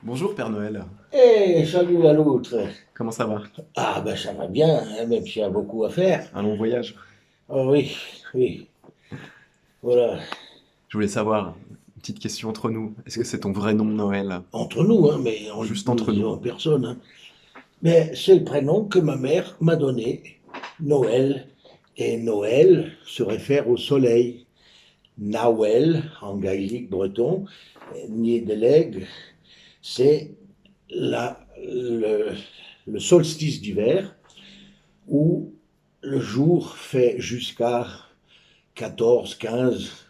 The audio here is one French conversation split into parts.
Bonjour Père Noël, Salut la loutre. comment ça va? Ah ben ça va bien, hein, même s'il y a beaucoup à faire. Un long voyage? Oh oui, oui, voilà. Je voulais savoir, une petite question entre nous, est-ce que c'est ton vrai nom Noël? Entre nous, hein, mais Juste nous le entre nous. disons à personne, hein. Mais c'est le prénom que ma mère m'a donné, Noël. Et Noël se réfère au soleil. Nawel, en gaélique breton, Niedeleg, c'est le, le solstice d'hiver où le jour fait jusqu'à 14, 15,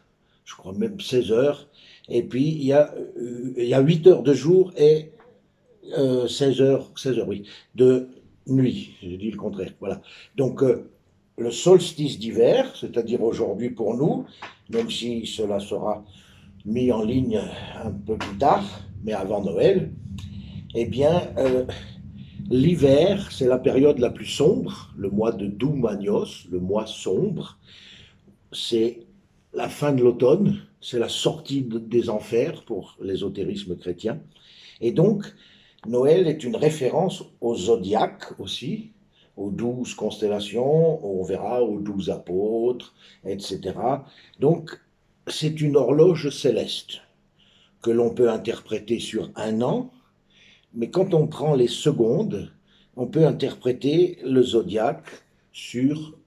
je crois même 16 heures. Et puis, il y a 8 heures de jour et 16 heures, oui, de nuit. J'ai dit le contraire. Voilà. Donc, le solstice d'hiver, c'est-à-dire aujourd'hui pour nous, même si cela sera mis en ligne un peu plus tard, mais avant Noël, eh bien, l'hiver, c'est la période la plus sombre, le mois de Doumanios, le mois sombre, c'est la fin de l'automne, c'est la sortie des enfers pour l'ésotérisme chrétien. Et donc, Noël est une référence au zodiaque aussi, aux 12 constellations, on verra aux 12 apôtres, etc. Donc, c'est une horloge céleste que l'on peut interpréter sur un an, mais quand on prend les secondes, on peut interpréter le zodiaque sur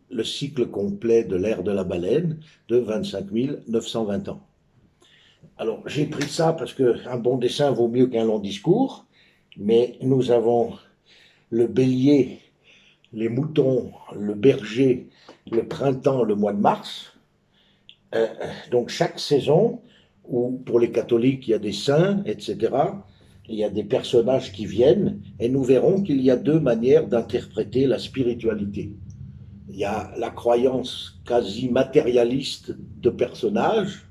le cycle complet de l'ère de la baleine de 25 920 ans. Alors, j'ai pris ça parce qu'un bon dessin vaut mieux qu'un long discours, mais nous avons le bélier, les moutons, le berger, le printemps, le mois de mars. Euh, donc, chaque saison, où pour les catholiques, il y a des saints, etc., il y a des personnages qui viennent, et nous verrons qu'il y a deux manières d'interpréter la spiritualité. Il y a la croyance quasi matérialiste de personnages,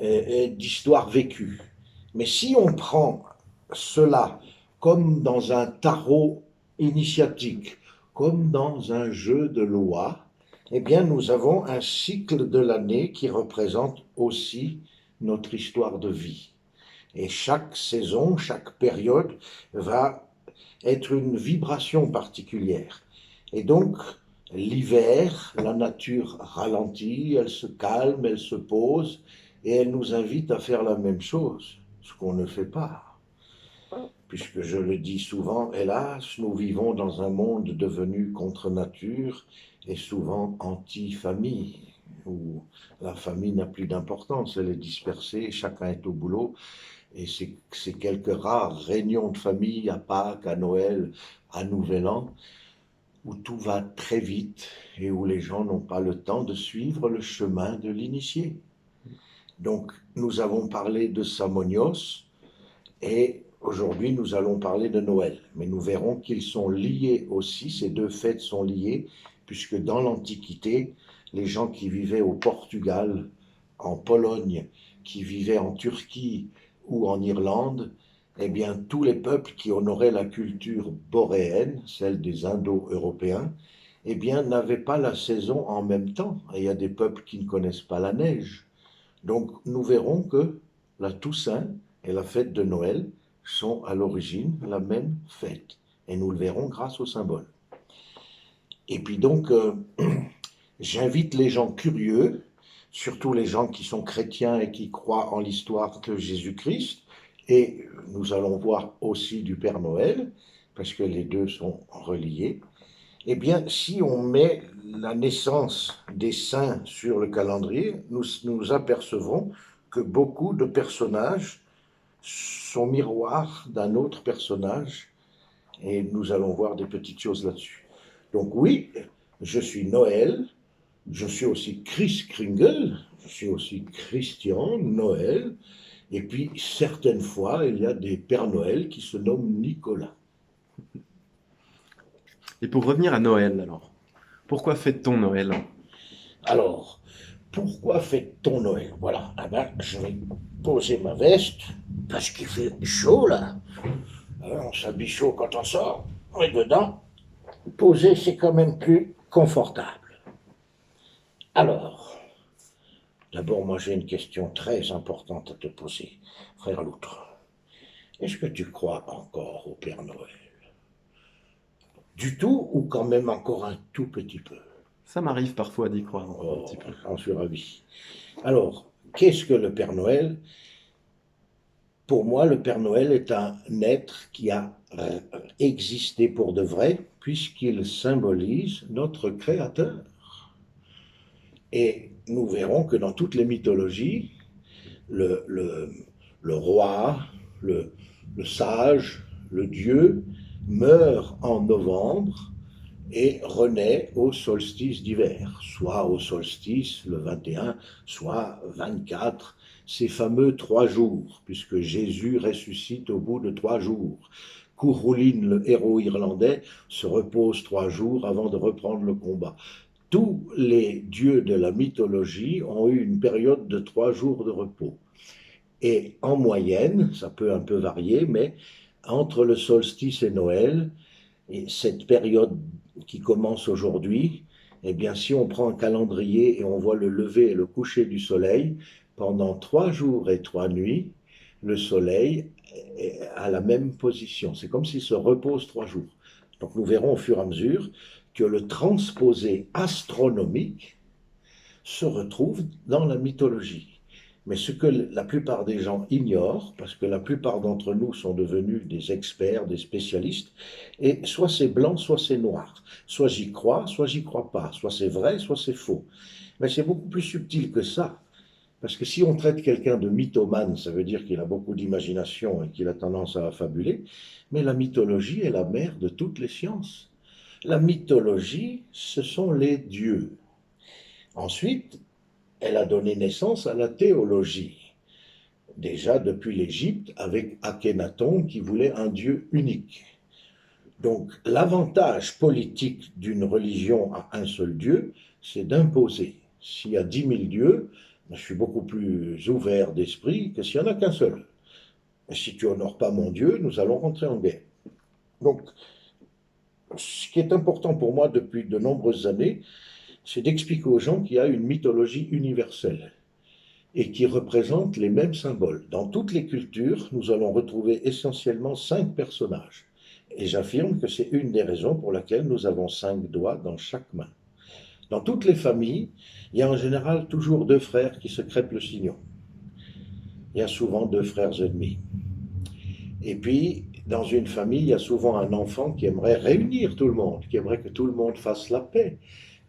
et d'histoires vécues. Mais si on prend cela comme dans un tarot initiatique, comme dans un jeu de loi, eh bien nous avons un cycle de l'année qui représente aussi notre histoire de vie. Et chaque saison, chaque période va être une vibration particulière. Et donc, l'hiver, la nature ralentit, elle se calme, elle se pose, et elle nous invite à faire la même chose, ce qu'on ne fait pas. Puisque je le dis souvent, hélas, nous vivons dans un monde devenu contre nature et souvent anti-famille, où la famille n'a plus d'importance, elle est dispersée, chacun est au boulot, et ces quelques rares réunions de famille à Pâques, à Noël, à Nouvel An, où tout va très vite et où les gens n'ont pas le temps de suivre le chemin de l'initié. Donc, nous avons parlé de Samonios et aujourd'hui, nous allons parler de Noël. Mais nous verrons qu'ils sont liés aussi, ces deux fêtes sont liées, puisque dans l'Antiquité, les gens qui vivaient au Portugal, en Pologne, qui vivaient en Turquie ou en Irlande, eh bien, tous les peuples qui honoraient la culture boréenne, celle des Indo-Européens, eh bien, n'avaient pas la saison en même temps. Et il y a des peuples qui ne connaissent pas la neige. Donc, nous verrons que la Toussaint et la fête de Noël sont à l'origine la même fête. Et nous le verrons grâce au symbole. Et puis donc, j'invite les gens curieux, surtout les gens qui sont chrétiens et qui croient en l'histoire de Jésus-Christ, et nous allons voir aussi du Père Noël, parce que les deux sont reliés. Eh bien, si on met la naissance des saints sur le calendrier, nous apercevrons que beaucoup de personnages sont miroirs d'un autre personnage, et nous allons voir des petites choses là-dessus. Donc oui, je suis Noël, je suis aussi Chris Kringle, je suis aussi Christian Noël, et puis certaines fois, il y a des Pères Noël qui se nomment Nicolas. Et pour revenir à Noël alors, pourquoi fête-t-on Noël? Alors, pourquoi fête-t-on Noël? Voilà, ah ben, je vais poser ma veste, parce qu'il fait chaud là. On s'habille chaud quand on sort, mais dedans, poser c'est quand même plus confortable. Alors, d'abord, moi j'ai une question très importante à te poser, frère Loutre. Est-ce que tu crois encore au Père Noël? Du tout ou quand même encore un tout petit peu? Ça m'arrive parfois d'y croire encore un petit Oh, peu. j'en suis ravi. Alors, qu'est-ce que le Père Noël? Pour moi, le Père Noël est un être qui a existé pour de vrai, puisqu'il symbolise notre Créateur. Et nous verrons que dans toutes les mythologies, le, le, le roi, le, le sage, le dieu meurt en novembre et renaît au solstice d'hiver, soit au solstice le 21, soit 24, ces fameux 3 jours, puisque Jésus ressuscite au bout de 3 jours. Courrouline, le héros irlandais, se repose 3 jours avant de reprendre le combat. Tous les dieux de la mythologie ont eu une période de 3 jours de repos. Et en moyenne, ça peut un peu varier, mais entre le solstice et Noël, et cette période qui commence aujourd'hui, eh bien, si on prend un calendrier et on voit le lever et le coucher du soleil, pendant 3 jours et 3 nuits, le soleil est à la même position. C'est comme s'il se repose 3 jours. Donc nous verrons au fur et à mesure que le transposé astronomique se retrouve dans la mythologie. Mais ce que la plupart des gens ignorent, parce que la plupart d'entre nous sont devenus des experts, des spécialistes, et soit c'est blanc, soit c'est noir. Soit j'y crois pas. Soit c'est vrai, soit c'est faux. Mais c'est beaucoup plus subtil que ça. Parce que si on traite quelqu'un de mythomane, ça veut dire qu'il a beaucoup d'imagination et qu'il a tendance à fabuler. Mais la mythologie est la mère de toutes les sciences. La mythologie, ce sont les dieux. Ensuite, elle a donné naissance à la théologie, déjà depuis l'Égypte avec Akhenaton qui voulait un Dieu unique. Donc l'avantage politique d'une religion à un seul Dieu, c'est d'imposer. S'il y a 10 000 dieux, je suis beaucoup plus ouvert d'esprit que s'il n'y en a qu'un seul. Et si tu honores pas mon Dieu, nous allons rentrer en guerre. Donc, ce qui est important pour moi depuis de nombreuses années, c'est d'expliquer aux gens qu'il y a une mythologie universelle et qui représente les mêmes symboles. Dans toutes les cultures, nous allons retrouver essentiellement 5 personnages. Et j'affirme que c'est une des raisons pour laquelle nous avons 5 doigts dans chaque main. Dans toutes les familles, il y a en général toujours 2 frères qui se crêpent le chignon. Il y a souvent 2 frères ennemis. Et puis, dans une famille, il y a souvent un enfant qui aimerait réunir tout le monde, qui aimerait que tout le monde fasse la paix,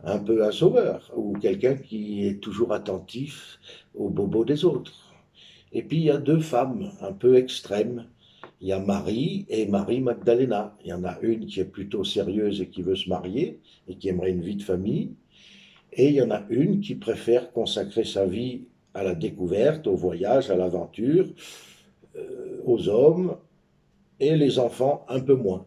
un peu un sauveur, ou quelqu'un qui est toujours attentif aux bobos des autres. Et puis il y a 2 femmes un peu extrêmes. Il y a Marie et Marie Magdalena. Il y en a une qui est plutôt sérieuse et qui veut se marier et qui aimerait une vie de famille. Et il y en a une qui préfère consacrer sa vie à la découverte, au voyage, à l'aventure, aux hommes et les enfants un peu moins.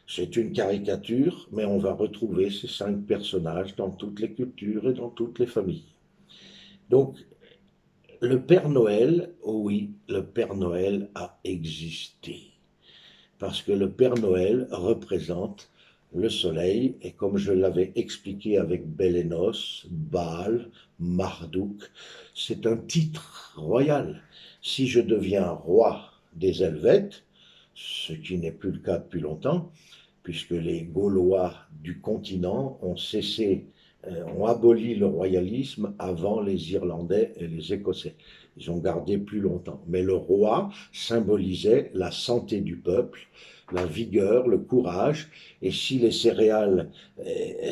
C'est une caricature, mais on va retrouver ces 5 personnages dans toutes les cultures et dans toutes les familles. Donc, le Père Noël, oh oui, le Père Noël a existé. Parce que le Père Noël représente le soleil, et comme je l'avais expliqué avec Bélénos, Baal, Marduk, c'est un titre royal. Si je deviens roi des Helvètes, ce qui n'est plus le cas depuis longtemps, puisque les Gaulois du continent ont aboli le royalisme avant les Irlandais et les Écossais. Ils ont gardé plus longtemps. Mais le roi symbolisait la santé du peuple, la vigueur, le courage. Et si les céréales,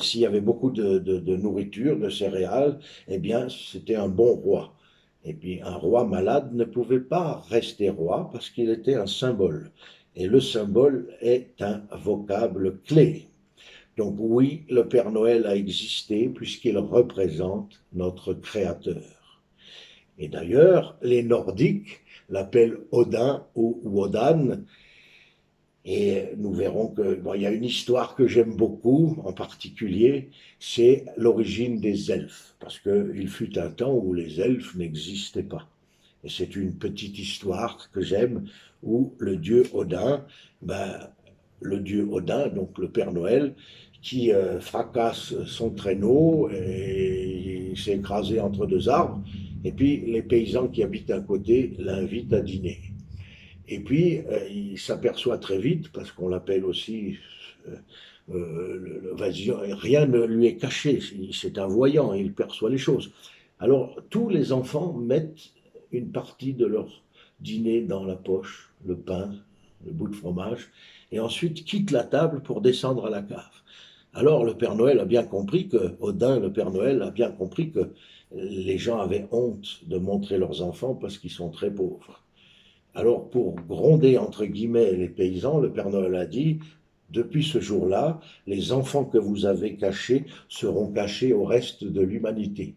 s'il y avait beaucoup de nourriture, de céréales, eh bien, c'était un bon roi. Et puis, un roi malade ne pouvait pas rester roi parce qu'il était un symbole. Et le symbole est un vocable clé. Donc oui, le Père Noël a existé puisqu'il représente notre Créateur. Et d'ailleurs, les Nordiques l'appellent Odin ou Wodan. Et nous verrons qu'il y a une histoire que j'aime beaucoup, en particulier, c'est l'origine des elfes. Parce qu'il fut un temps où les elfes n'existaient pas. Et c'est une petite histoire que j'aime où le dieu Odin, donc le Père Noël, qui fracasse son traîneau et il s'est écrasé entre 2 arbres. Et puis les paysans qui habitent à côté l'invitent à dîner. Et puis, il s'aperçoit très vite, parce qu'on l'appelle aussi, rien ne lui est caché, c'est un voyant, il perçoit les choses. Alors, tous les enfants mettent une partie de leur dîner dans la poche, le pain, le bout de fromage, et ensuite quittent la table pour descendre à la cave. Alors, le Père Noël a bien compris que, Odin, le Père Noël, a bien compris que les gens avaient honte de montrer leurs enfants parce qu'ils sont très pauvres. Alors, pour gronder entre guillemets les paysans, le Père Noël a dit, depuis ce jour-là, les enfants que vous avez cachés seront cachés au reste de l'humanité.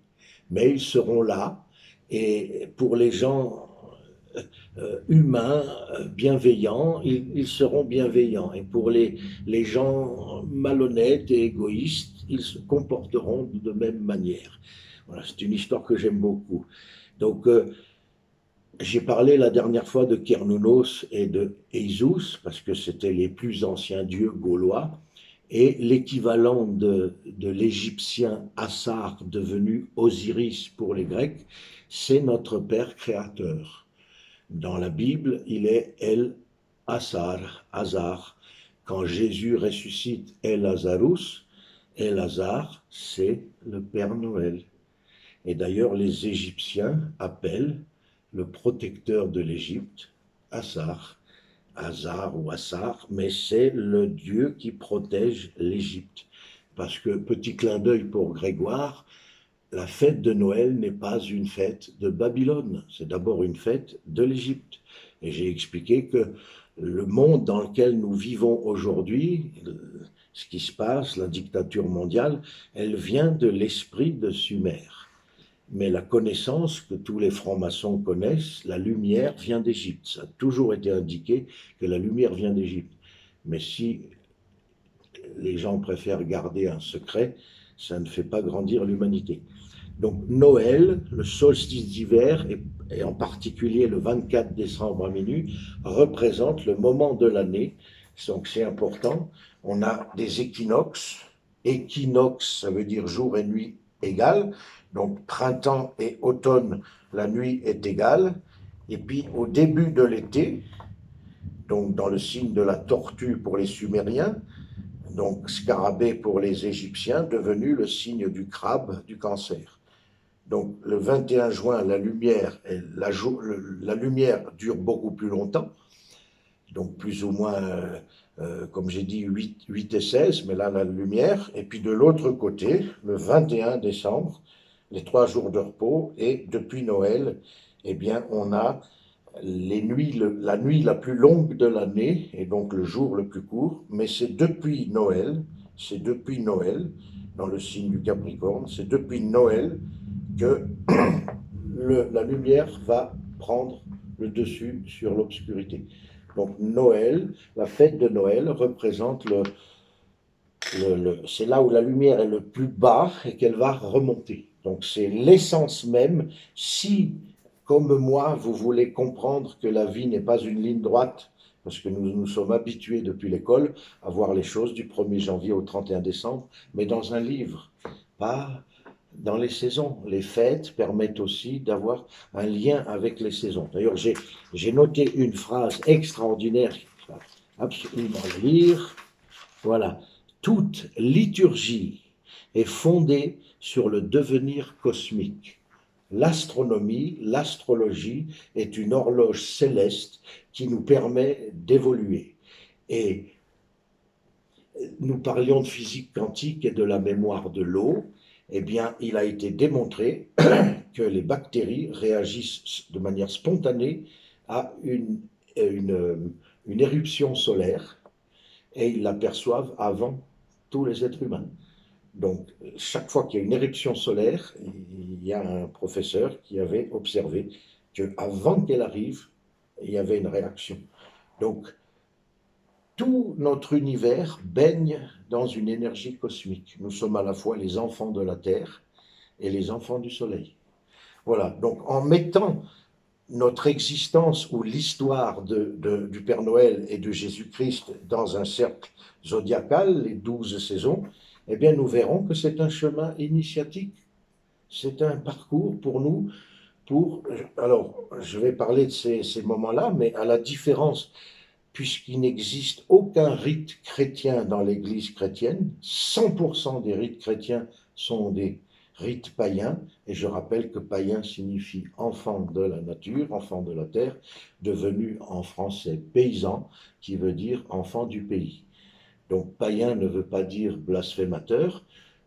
Mais ils seront là, et pour les gens humains, bienveillants, ils seront bienveillants. Et pour les gens malhonnêtes et égoïstes, ils se comporteront de même manière. Voilà, c'est une histoire que j'aime beaucoup. Donc, j'ai parlé la dernière fois de Cernunnos et de Eisus, parce que c'était les plus anciens dieux gaulois, et l'équivalent de l'égyptien Assar, devenu Osiris pour les Grecs, c'est notre Père créateur. Dans la Bible, il est El Assar, Hazar. Quand Jésus ressuscite El Lazarus, El Hazar, c'est le Père Noël. Et d'ailleurs, les Égyptiens appellent le protecteur de l'Égypte Assar, Hazar ou Assar, mais c'est le Dieu qui protège l'Égypte. Parce que, petit clin d'œil pour Grégoire, la fête de Noël n'est pas une fête de Babylone, c'est d'abord une fête de l'Égypte. Et j'ai expliqué que le monde dans lequel nous vivons aujourd'hui, ce qui se passe, la dictature mondiale, elle vient de l'esprit de Sumer. Mais la connaissance que tous les francs-maçons connaissent, la lumière vient d'Égypte. Ça a toujours été indiqué que la lumière vient d'Égypte. Mais si les gens préfèrent garder un secret, ça ne fait pas grandir l'humanité. Donc Noël, le solstice d'hiver, et en particulier le 24 décembre à minuit, représente le moment de l'année. Donc c'est important. On a des équinoxes. Équinoxe, ça veut dire jour et nuit égales. Donc printemps et automne, la nuit est égale. Et puis au début de l'été, donc dans le signe de la tortue pour les Sumériens, donc scarabée pour les Égyptiens, devenu le signe du crabe, du cancer. Donc le 21 juin, la lumière dure beaucoup plus longtemps, donc plus ou moins, comme j'ai dit, 8 et 16, mais là la lumière. Et puis de l'autre côté, le 21 décembre, les 3 jours de repos, et depuis Noël, eh bien on a la nuit la plus longue de l'année, et donc le jour le plus court, mais c'est depuis Noël, dans le signe du Capricorne, c'est depuis Noël que la lumière va prendre le dessus sur l'obscurité. Donc Noël, la fête de Noël représente c'est là où la lumière est le plus bas et qu'elle va remonter. Donc c'est l'essence même. Si, comme moi, vous voulez comprendre que la vie n'est pas une ligne droite, parce que nous nous sommes habitués depuis l'école à voir les choses du 1er janvier au 31 décembre, mais dans un livre, pas dans les saisons. Les fêtes permettent aussi d'avoir un lien avec les saisons. D'ailleurs, j'ai noté une phrase extraordinaire qu'il faut absolument lire. Voilà. Toute liturgie est fondée sur le devenir cosmique. L'astronomie, l'astrologie est une horloge céleste qui nous permet d'évoluer. Et nous parlions de physique quantique et de la mémoire de l'eau. Eh bien, il a été démontré que les bactéries réagissent de manière spontanée à une éruption solaire et ils l'aperçoivent avant tous les êtres humains. Donc, chaque fois qu'il y a une éruption solaire, il y a un professeur qui avait observé qu'avant qu'elle arrive, il y avait une réaction. Donc, tout notre univers baigne dans une énergie cosmique. Nous sommes à la fois les enfants de la Terre et les enfants du Soleil. Voilà, donc en mettant notre existence ou l'histoire du Père Noël et de Jésus-Christ dans un cercle zodiacal, les 12 saisons, eh bien nous verrons que c'est un chemin initiatique. C'est un parcours pour nous, Alors, je vais parler de ces moments-là, mais à la différence, puisqu'il n'existe aucun rite chrétien dans l'Église chrétienne, 100% des rites chrétiens sont des rites païens, et je rappelle que païen signifie enfant de la nature, enfant de la terre, devenu en français paysan, qui veut dire enfant du pays. Donc païen ne veut pas dire blasphémateur,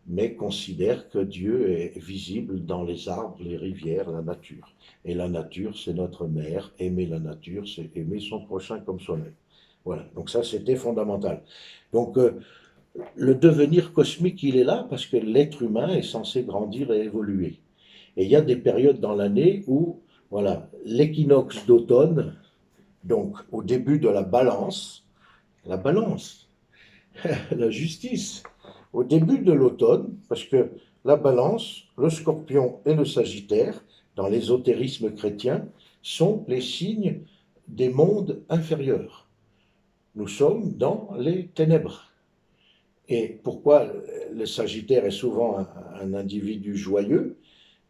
mais considère que Dieu est visible dans les arbres, les rivières, la nature. Et la nature, c'est notre mère. Aimer la nature, c'est aimer son prochain comme soi-même. Voilà, donc ça, c'était fondamental. Donc, le devenir cosmique, il est là parce que l'être humain est censé grandir et évoluer. Et il y a des périodes dans l'année où, voilà, l'équinoxe d'automne, donc au début de la balance, la justice, au début de l'automne, parce que la balance, le scorpion et le sagittaire, dans l'ésotérisme chrétien, sont les signes des mondes inférieurs. Nous sommes dans les ténèbres. Et pourquoi le Sagittaire est souvent un individu joyeux?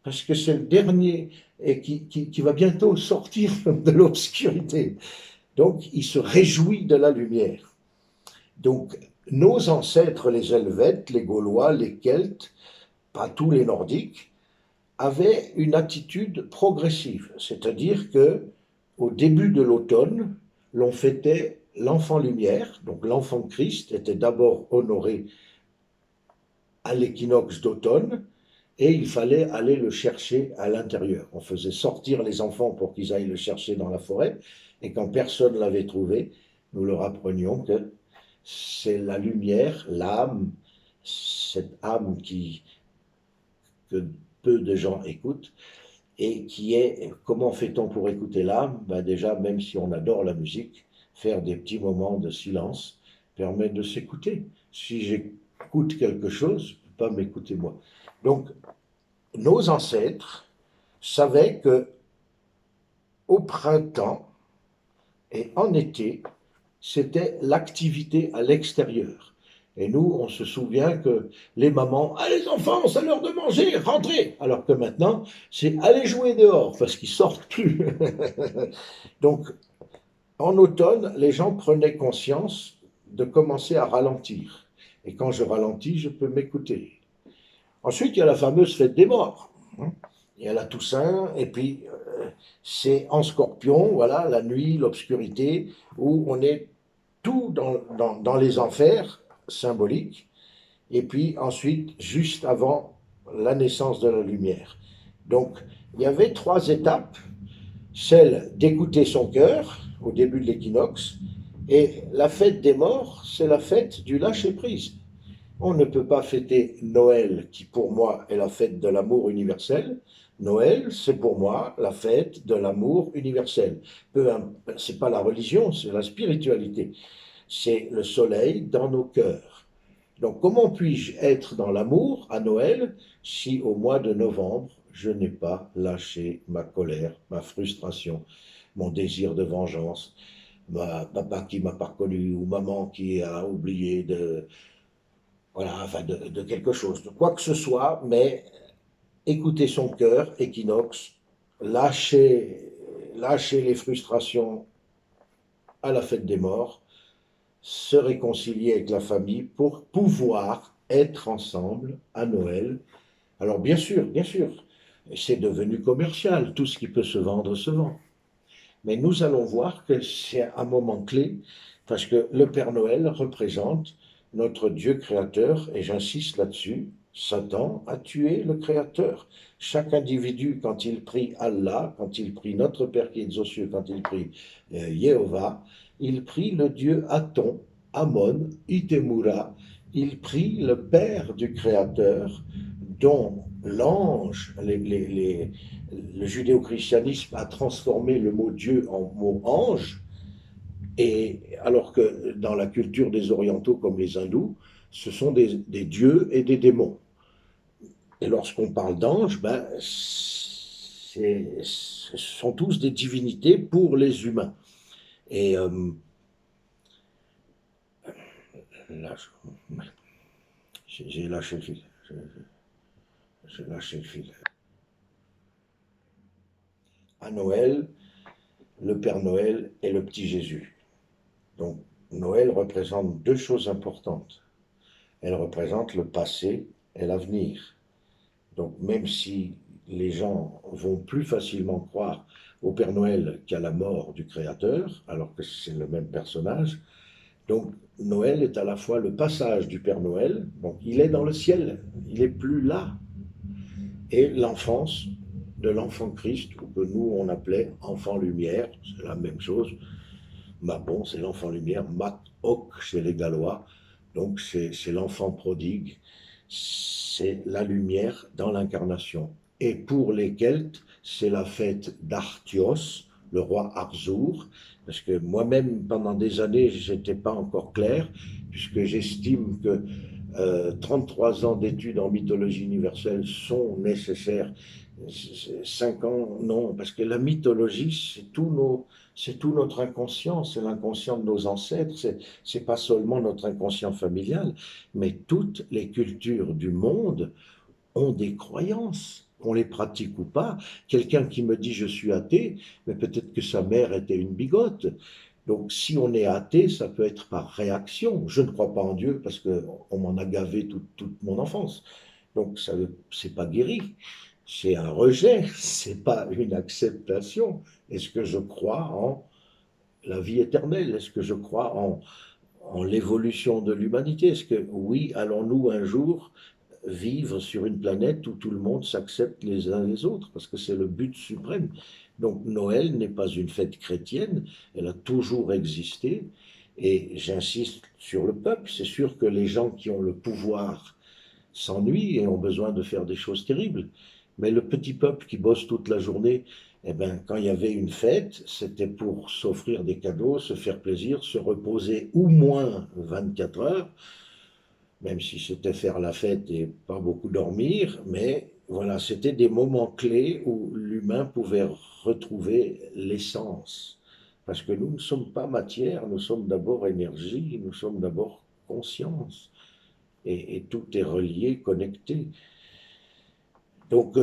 Parce que c'est le dernier et qui va bientôt sortir de l'obscurité. Donc, il se réjouit de la lumière. Donc, nos ancêtres, les Helvètes, les Gaulois, les Celtes, pas tous les Nordiques, avaient une attitude progressive. C'est-à-dire que, au début de l'automne, l'on fêtait l'enfant lumière, donc l'enfant Christ était d'abord honoré à l'équinoxe d'automne, et il fallait aller le chercher à l'intérieur. On faisait sortir les enfants pour qu'ils aillent le chercher dans la forêt, et quand personne ne l'avait trouvé, nous leur apprenions que c'est la lumière, l'âme, cette âme que peu de gens écoutent, et qui est, comment fait-on pour écouter l'âme? Ben déjà, même si on adore la musique, faire des petits moments de silence permet de s'écouter. Si j'écoute quelque chose, je ne peux pas m'écouter moi. Donc, nos ancêtres savaient que au printemps et en été, c'était l'activité à l'extérieur. Et nous, on se souvient que les mamans, ah les enfants, c'est l'heure de manger, rentrez. Alors que maintenant, c'est aller jouer dehors parce qu'ils sortent plus. Donc, en automne, les gens prenaient conscience de commencer à ralentir. Et quand je ralentis, je peux m'écouter. Ensuite, il y a la fameuse fête des morts. Il y a la Toussaint, et puis c'est en scorpion, voilà, la nuit, l'obscurité, où on est tout dans les enfers symboliques, et puis ensuite, juste avant la naissance de la lumière. Donc, il y avait trois étapes, celle d'écouter son cœur au début de l'équinoxe, et la fête des morts, c'est la fête du lâcher-prise. On ne peut pas fêter Noël, qui pour moi est la fête de l'amour universel. Noël, c'est pour moi la fête de l'amour universel. C'est pas la religion, c'est la spiritualité. C'est le soleil dans nos cœurs. Donc comment puis-je être dans l'amour à Noël si au mois de novembre, je n'ai pas lâché ma colère, ma frustration, mon désir de vengeance, papa qui m'a pas reconnu ou maman qui a oublié voilà, enfin de quelque chose, de quoi que ce soit, mais écouter son cœur, équinoxe, lâcher les frustrations à la fête des morts, se réconcilier avec la famille pour pouvoir être ensemble à Noël. Alors bien sûr, c'est devenu commercial, tout ce qui peut se vendre se vend. Mais nous allons voir que c'est un moment clé, parce que le Père Noël représente notre Dieu créateur, et j'insiste là-dessus, Satan a tué le créateur. Chaque individu, quand il prie Allah, quand il prie notre Père qui est aux cieux, quand il prie Jéhovah, il prie le Dieu Aton, Amon, Itemura, il prie le Père du créateur, dont l'ange, le judéo-christianisme a transformé le mot Dieu en mot ange, et alors que dans la culture des orientaux comme les hindous, ce sont des dieux et des démons. Et lorsqu'on parle d'anges, ben, ce sont tous des divinités pour les humains. Et là, j'ai lâché le fil. J'ai lâché le fil. à Noël le Père Noël et le petit Jésus. Donc Noël représente deux choses importantes. Elle représente le passé et l'avenir. Donc même si les gens vont plus facilement croire au Père Noël qu'à la mort du Créateur, alors que c'est le même personnage, donc Noël est à la fois le passage du Père Noël, donc il est dans le ciel, il n'est plus là, et l'enfance de l'enfant Christ, ou que nous on appelait enfant lumière, c'est la même chose. Mabon, c'est l'enfant lumière, Mat Ok chez les Gallois, donc c'est l'enfant prodigue, c'est la lumière dans l'incarnation. Et pour les Celtes, c'est la fête d'Arthios, le roi Arzour, parce que moi-même, pendant des années, je n'étais pas encore clair, puisque j'estime que 33 ans d'études en mythologie universelle sont nécessaires. 5 ans, non, parce que la mythologie, c'est tout notre inconscient, c'est l'inconscient de nos ancêtres, c'est pas seulement notre inconscient familial, mais toutes les cultures du monde ont des croyances, qu'on les pratique ou pas. Quelqu'un qui me dit je suis athée, mais peut-être que sa mère était une bigote. Donc si on est athée, ça peut être par réaction. Je ne crois pas en Dieu parce qu'on m'en a gavé toute mon enfance. Donc ça c'est pas guéri. C'est un rejet, c'est pas une acceptation. Est-ce que je crois en la vie éternelle? Est-ce que je crois en l'évolution de l'humanité? Est-ce que oui, allons-nous un jour vivre sur une planète où tout le monde s'accepte les uns les autres, parce que c'est le but suprême. Donc Noël n'est pas une fête chrétienne, elle a toujours existé, et j'insiste sur le peuple. C'est sûr que les gens qui ont le pouvoir s'ennuient et ont besoin de faire des choses terribles, mais le petit peuple qui bosse toute la journée, eh ben, quand il y avait une fête, c'était pour s'offrir des cadeaux, se faire plaisir, se reposer au moins 24 heures, même si c'était faire la fête et pas beaucoup dormir, mais voilà, c'était des moments clés où l'humain pouvait retrouver l'essence. Parce que nous ne sommes pas matière, nous sommes d'abord énergie, nous sommes d'abord conscience. Et tout est relié, connecté. Donc,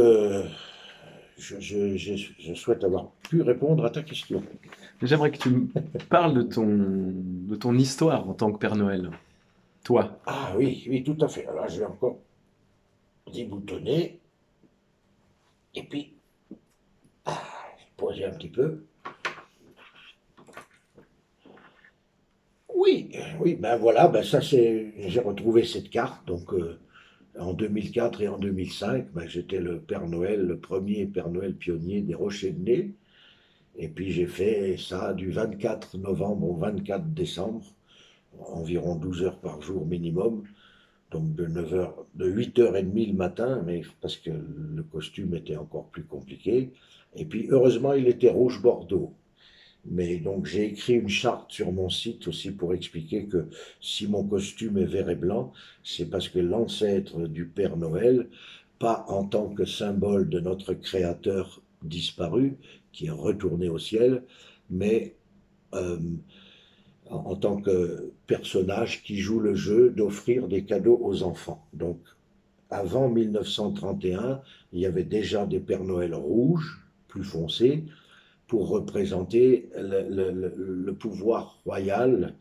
je souhaite avoir pu répondre à ta question. J'aimerais que tu me parles de ton histoire en tant que Père Noël. Toi. Ah oui, oui, tout à fait. Alors, je vais encore déboutonner et puis poser un petit peu. Oui, oui, ben voilà, ben ça c'est, j'ai retrouvé cette carte, donc en 2004 et en 2005, ben, j'étais le Père Noël, le premier Père Noël pionnier des Rochers de Nez, et puis j'ai fait ça du 24 novembre au 24 décembre, environ 12 heures par jour minimum, donc de 9 heures, de 8h30 le matin, mais parce que le costume était encore plus compliqué, et puis heureusement il était rouge bordeaux. Mais donc j'ai écrit une charte sur mon site aussi pour expliquer que si mon costume est vert et blanc, c'est parce que l'ancêtre du Père Noël, pas en tant que symbole de notre Créateur disparu, qui est retourné au ciel, mais euh, en tant que personnage qui joue le jeu d'offrir des cadeaux aux enfants. Donc avant 1931, il y avait déjà des Pères Noël rouges, plus foncés, pour représenter le pouvoir royal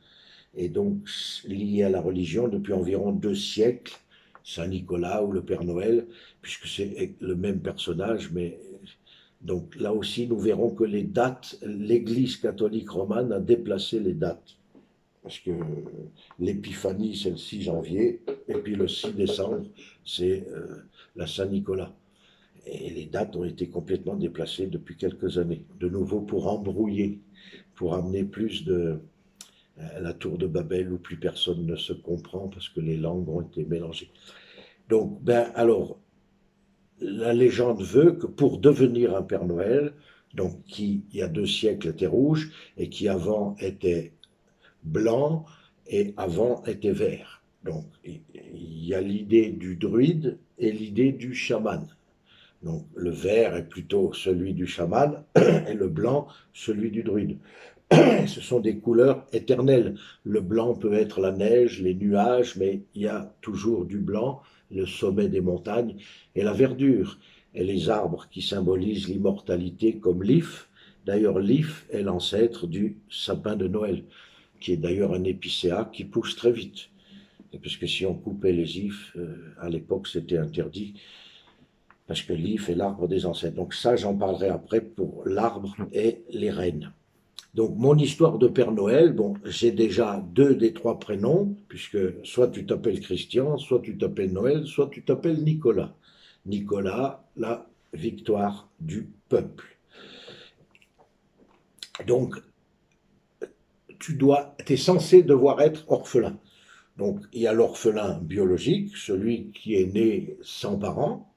et donc lié à la religion depuis environ 2 siècles, Saint Nicolas ou le Père Noël, puisque c'est le même personnage, mais donc là aussi nous verrons que les dates, l'Église catholique romane a déplacé les dates, parce que l'Épiphanie c'est le 6 janvier, et puis le 6 décembre c'est la Saint Nicolas. Et les dates ont été complètement déplacées depuis quelques années, de nouveau pour embrouiller, pour amener plus de la tour de Babel où plus personne ne se comprend parce que les langues ont été mélangées. Donc, ben alors, la légende veut que pour devenir un Père Noël, donc qui il y a 2 siècles était rouge et qui avant était blanc et avant était vert. Donc, il y a l'idée du druide et l'idée du chaman. Donc le vert est plutôt celui du chaman et le blanc celui du druide. Ce sont des couleurs éternelles. Le blanc peut être la neige, les nuages, mais il y a toujours du blanc, le sommet des montagnes et la verdure. et les arbres qui symbolisent l'immortalité comme l'if. D'ailleurs, l'if est l'ancêtre du sapin de Noël, qui est d'ailleurs un épicéa qui pousse très vite. Et parce que si on coupait les ifs, à l'époque, c'était interdit, parce que l'if est l'arbre des ancêtres. Donc ça, j'en parlerai après pour l'arbre et les rennes. Donc mon histoire de Père Noël, bon, j'ai déjà 2 des 3 prénoms, puisque soit tu t'appelles Christian, soit tu t'appelles Noël, soit tu t'appelles Nicolas. Nicolas, la victoire du peuple. Donc tu es censé devoir être orphelin. Donc il y a l'orphelin biologique, celui qui est né sans parents,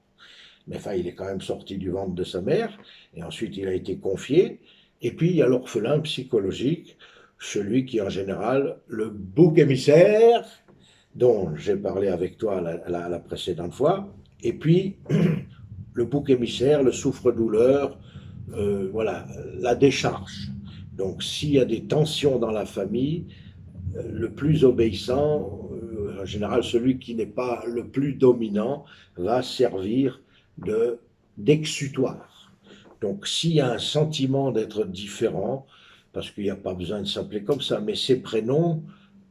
mais enfin il est quand même sorti du ventre de sa mère, et ensuite il a été confié. Et puis il y a l'orphelin psychologique, celui qui est en général le bouc émissaire, dont j'ai parlé avec toi la précédente fois, et puis le bouc émissaire, le souffre-douleur, voilà, la décharge. Donc s'il y a des tensions dans la famille, le plus obéissant, en général celui qui n'est pas le plus dominant, va servir d'exutoire. Donc s'il y a un sentiment d'être différent, parce qu'il n'y a pas besoin de s'appeler comme ça, mais ces prénoms,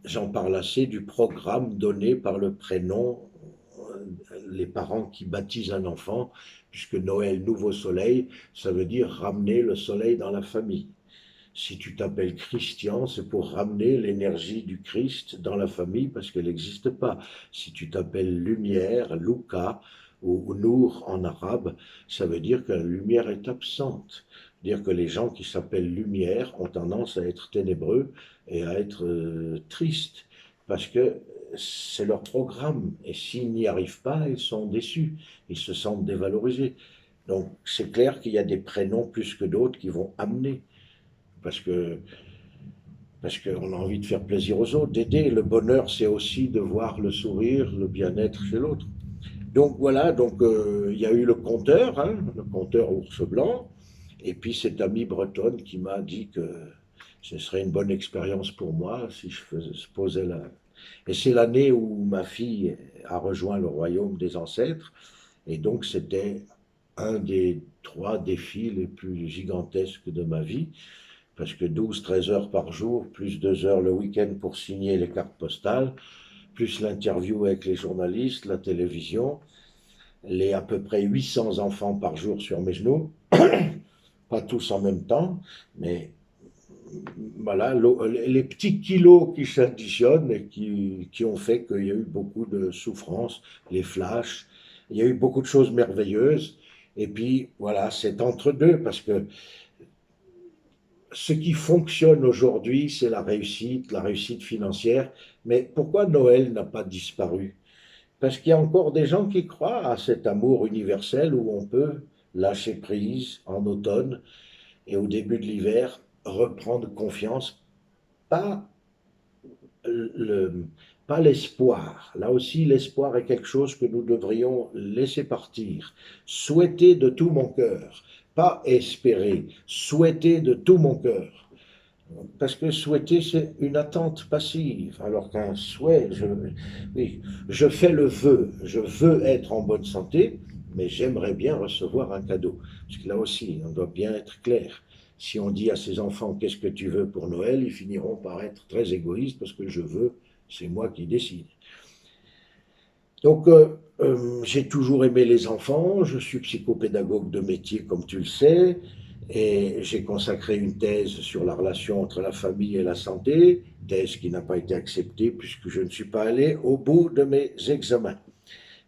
j'en parle assez du programme donné par le prénom, les parents qui baptisent un enfant, puisque Noël, nouveau soleil, ça veut dire ramener le soleil dans la famille. Si tu t'appelles Christian, c'est pour ramener l'énergie du Christ dans la famille parce qu'elle n'existe pas. Si tu t'appelles Lumière, Luca ou Nour en arabe, ça veut dire que la lumière est absente. Dire que les gens qui s'appellent Lumière ont tendance à être ténébreux et à être tristes parce que c'est leur programme. Et s'ils n'y arrivent pas, ils sont déçus, ils se sentent dévalorisés. Donc c'est clair qu'il y a des prénoms plus que d'autres qui vont amener parce que parce qu'on a envie de faire plaisir aux autres, d'aider. Le bonheur, c'est aussi de voir le sourire, le bien-être chez l'autre. Donc voilà, donc il y a eu le conteur ours blanc, et puis cette amie bretonne qui m'a dit que ce serait une bonne expérience pour moi si je posais la... Et c'est l'année où ma fille a rejoint le royaume des ancêtres, et donc c'était un des 3 défis les plus gigantesques de ma vie parce que 12-13 heures par jour, plus 2 heures le week-end pour signer les cartes postales, plus l'interview avec les journalistes, la télévision, les à peu près 800 enfants par jour sur mes genoux, pas tous en même temps, mais voilà, les petits kilos qui s'additionnent et qui ont fait qu'il y a eu beaucoup de souffrances, les flashs, il y a eu beaucoup de choses merveilleuses, et puis voilà, c'est entre deux, parce que ce qui fonctionne aujourd'hui, c'est la réussite financière. Mais pourquoi Noël n'a pas disparu? Parce qu'il y a encore des gens qui croient à cet amour universel où on peut lâcher prise en automne et au début de l'hiver, reprendre confiance, pas le, pas l'espoir. Là aussi, l'espoir est quelque chose que nous devrions laisser partir. Souhaiter de tout mon cœur, pas espérer, souhaiter de tout mon cœur. Parce que souhaiter, c'est une attente passive, alors qu'un souhait, oui, je fais le vœu, je veux être en bonne santé, mais j'aimerais bien recevoir un cadeau. Parce que là aussi, on doit bien être clair. Si on dit à ses enfants qu'est-ce que tu veux pour Noël, ils finiront par être très égoïstes parce que je veux, c'est moi qui décide. Donc, j'ai toujours aimé les enfants, je suis psychopédagogue de métier comme tu le sais, et j'ai consacré une thèse sur la relation entre la famille et la santé, thèse qui n'a pas été acceptée puisque je ne suis pas allé au bout de mes examens.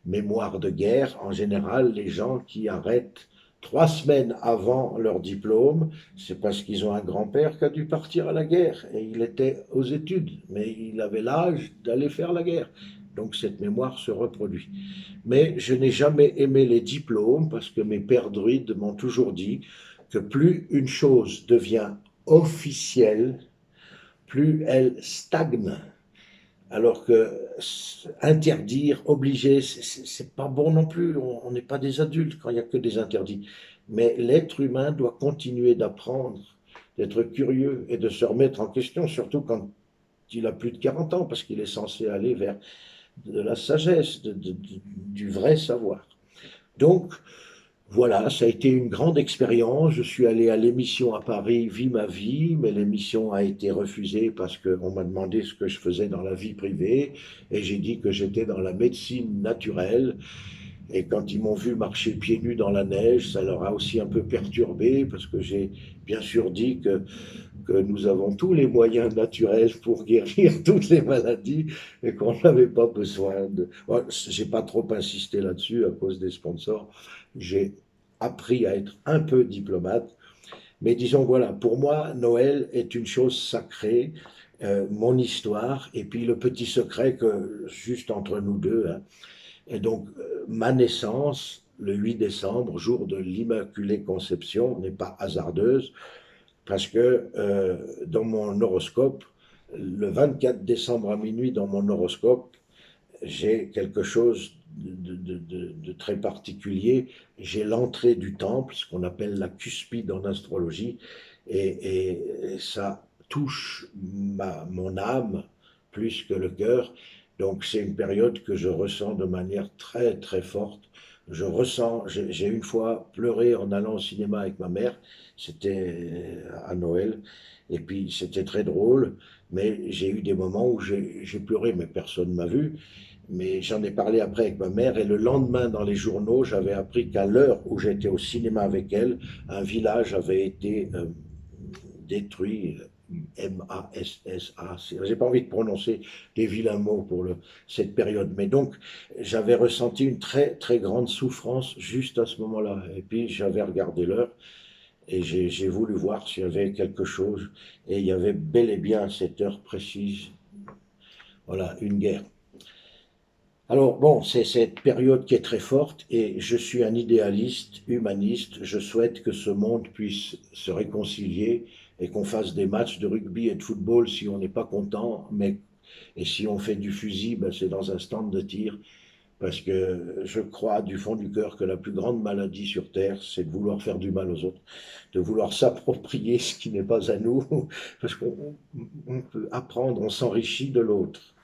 Mémoire de guerre, en général, les gens qui arrêtent 3 semaines avant leur diplôme, c'est parce qu'ils ont un grand-père qui a dû partir à la guerre et il était aux études, mais il avait l'âge d'aller faire la guerre. Donc cette mémoire se reproduit. Mais je n'ai jamais aimé les diplômes parce que mes pères druides m'ont toujours dit que plus une chose devient officielle, plus elle stagne. Alors que interdire, obliger, c'est pas bon non plus. On n'est pas des adultes quand il n'y a que des interdits. Mais l'être humain doit continuer d'apprendre, d'être curieux et de se remettre en question, surtout quand il a plus de 40 ans, parce qu'il est censé aller vers de la sagesse, du vrai savoir. Donc, Voilà, ça a été une grande expérience. Je suis allé à l'émission à Paris, Vie ma vie, mais l'émission a été refusée parce qu'on m'a demandé ce que je faisais dans la vie privée et j'ai dit que j'étais dans la médecine naturelle. Et quand ils m'ont vu marcher pieds nus dans la neige, ça leur a aussi un peu perturbé parce que j'ai bien sûr dit que nous avons tous les moyens naturels pour guérir toutes les maladies et qu'on n'avait pas besoin de. Bon, j'ai pas trop insisté là-dessus à cause des sponsors. J'ai appris à être un peu diplomate, mais disons voilà, pour moi, Noël est une chose sacrée, mon histoire, et puis le petit secret que juste entre nous deux, hein. Et donc ma naissance, le 8 décembre, jour de l'Immaculée Conception, n'est pas hasardeuse parce que dans mon horoscope, le 24 décembre à minuit, dans mon horoscope, j'ai quelque chose de très particulier. J'ai l'entrée du temple, ce qu'on appelle la cuspide en astrologie, et ça touche mon âme plus que le cœur. Donc c'est une période que je ressens de manière très très forte. Je ressens, j'ai une fois pleuré en allant au cinéma avec ma mère, c'était à Noël, et puis c'était très drôle, mais j'ai eu des moments où j'ai pleuré, mais personne ne m'a vu. Mais j'en ai parlé après avec ma mère et le lendemain dans les journaux, j'avais appris qu'à l'heure où j'étais au cinéma avec elle, un village avait été détruit. Massa. J'ai pas envie de prononcer des vilains mots pour cette période, mais donc j'avais ressenti une très très grande souffrance juste à ce moment-là. Et puis j'avais regardé l'heure et j'ai voulu voir s'il y avait quelque chose. Et il y avait bel et bien à cette heure précise, voilà, une guerre. Alors bon, c'est cette période qui est très forte et je suis un idéaliste, humaniste. Je souhaite que ce monde puisse se réconcilier et qu'on fasse des matchs de rugby et de football si on n'est pas content, mais et si on fait du fusil, ben c'est dans un stand de tir, parce que je crois du fond du cœur que la plus grande maladie sur Terre, c'est de vouloir faire du mal aux autres, de vouloir s'approprier ce qui n'est pas à nous, parce qu'on peut apprendre, on s'enrichit de l'autre.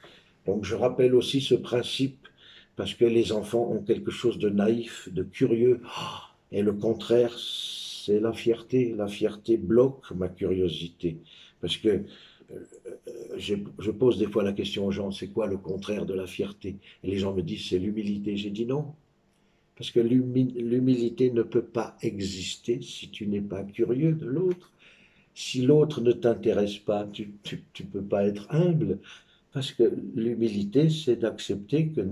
Donc je rappelle aussi ce principe parce que les enfants ont quelque chose de naïf, de curieux, et le contraire, c'est la fierté. La fierté bloque ma curiosité. Parce que je pose des fois la question aux gens, c'est quoi le contraire de la fierté? Et les gens me disent, c'est l'humilité. J'ai dit non, parce que l'humilité ne peut pas exister si tu n'es pas curieux de l'autre. Si l'autre ne t'intéresse pas, tu peux pas être humble. Parce que l'humilité, c'est d'accepter que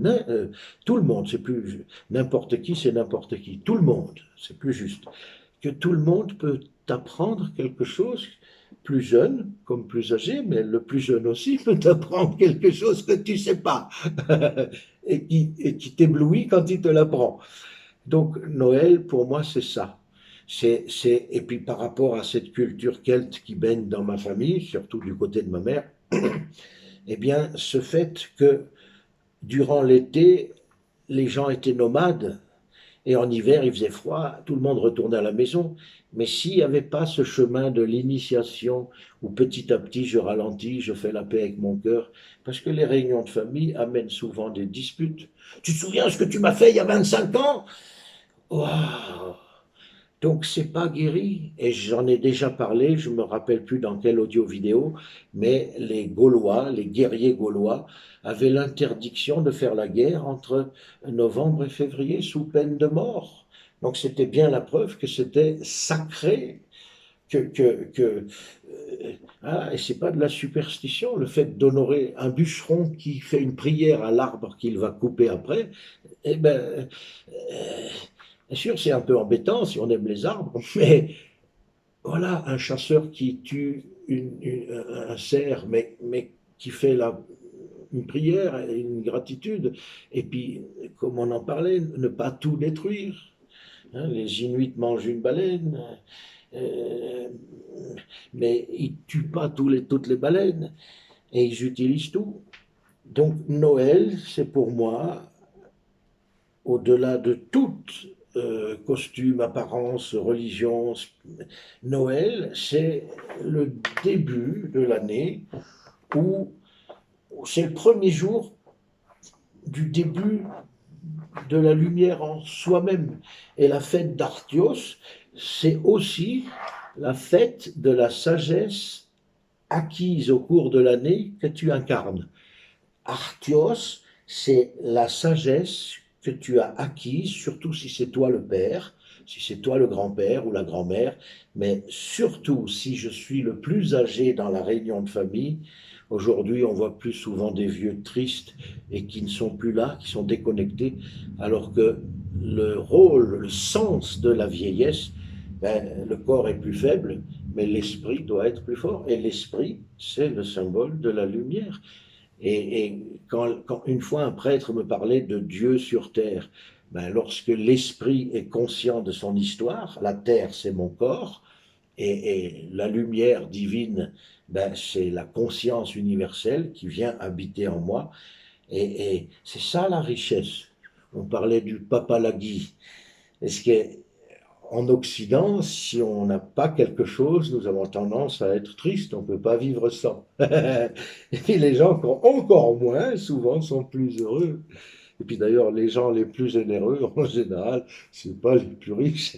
tout le monde, c'est plus n'importe qui, c'est n'importe qui. Tout le monde, c'est plus juste. Que tout le monde peut t'apprendre quelque chose, plus jeune comme plus âgé, mais le plus jeune aussi peut t'apprendre quelque chose que tu ne sais pas et qui t'éblouit quand il te l'apprend. Donc Noël, pour moi, c'est ça. Et puis par rapport à cette culture celte qui baigne dans ma famille, surtout du côté de ma mère, eh bien, ce fait que durant l'été, les gens étaient nomades et en hiver, il faisait froid, tout le monde retournait à la maison. Mais s'il n'y avait pas ce chemin de l'initiation où petit à petit je ralentis, je fais la paix avec mon cœur, parce que les réunions de famille amènent souvent des disputes. Tu te souviens ce que tu m'as fait il y a 25 ans? Waouh! Donc c'est pas guéri, et j'en ai déjà parlé, je me rappelle plus dans quel audio vidéo, mais les Gaulois, les guerriers gaulois, avaient l'interdiction de faire la guerre entre novembre et février sous peine de mort. Donc c'était bien la preuve que c'était sacré, et c'est pas de la superstition, le fait d'honorer un bûcheron qui fait une prière à l'arbre qu'il va couper après, eh ben, bien sûr, c'est un peu embêtant si on aime les arbres, mais voilà, un chasseur qui tue un cerf, mais qui fait une prière et une gratitude. Et puis, comme on en parlait, ne pas tout détruire. Hein, les Inuits mangent une baleine, euh, mais ils ne tuent pas toutes les baleines et ils utilisent tout. Donc Noël, c'est pour moi au-delà de toute costume, apparence, religion, Noël, c'est le début de l'année où c'est le premier jour du début de la lumière en soi-même. Et la fête d'Artios, c'est aussi la fête de la sagesse acquise au cours de l'année que tu incarnes. Artios, c'est la sagesse que tu as acquise, surtout si c'est toi le père, si c'est toi le grand-père ou la grand-mère, mais surtout si je suis le plus âgé dans la réunion de famille. Aujourd'hui, on voit plus souvent des vieux tristes et qui ne sont plus là, qui sont déconnectés, alors que le rôle, le sens de la vieillesse, ben, le corps est plus faible, mais l'esprit doit être plus fort. Et l'esprit, c'est le symbole de la lumière. Et quand une fois un prêtre me parlait de Dieu sur terre, ben, lorsque l'esprit est conscient de son histoire, la terre c'est mon corps, et la lumière divine, ben, c'est la conscience universelle qui vient habiter en moi, et c'est ça la richesse. On parlait du papalagui. Est-ce que en Occident, si on n'a pas quelque chose, nous avons tendance à être tristes, on ne peut pas vivre sans. Et puis les gens qui ont encore moins, souvent, sont plus heureux. Et puis d'ailleurs, les gens les plus généreux, en général, c'est pas les plus riches.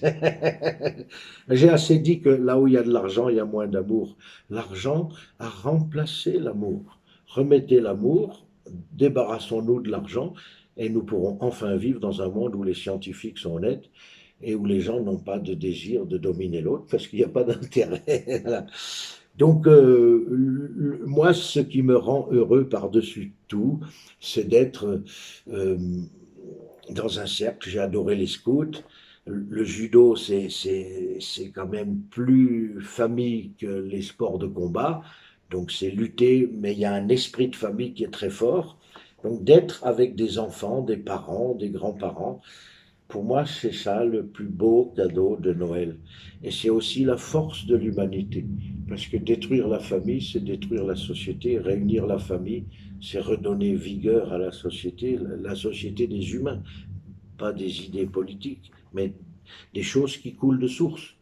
J'ai assez dit que là où il y a de l'argent, il y a moins d'amour. L'argent a remplacé l'amour. Remettez l'amour, débarrassons-nous de l'argent, et nous pourrons enfin vivre dans un monde où les scientifiques sont honnêtes et où les gens n'ont pas de désir de dominer l'autre parce qu'il n'y a pas d'intérêt. Voilà. Donc, moi, ce qui me rend heureux par-dessus tout, c'est d'être euh, dans un cercle. J'ai adoré les scouts. Le judo, c'est quand même plus famille que les sports de combat. Donc, c'est lutter, mais il y a un esprit de famille qui est très fort. Donc, d'être avec des enfants, des parents, des grands-parents, pour moi, c'est ça le plus beau cadeau de Noël. Et c'est aussi la force de l'humanité. Parce que détruire la famille, c'est détruire la société. Réunir la famille, c'est redonner vigueur à la société des humains, pas des idées politiques, mais des choses qui coulent de source.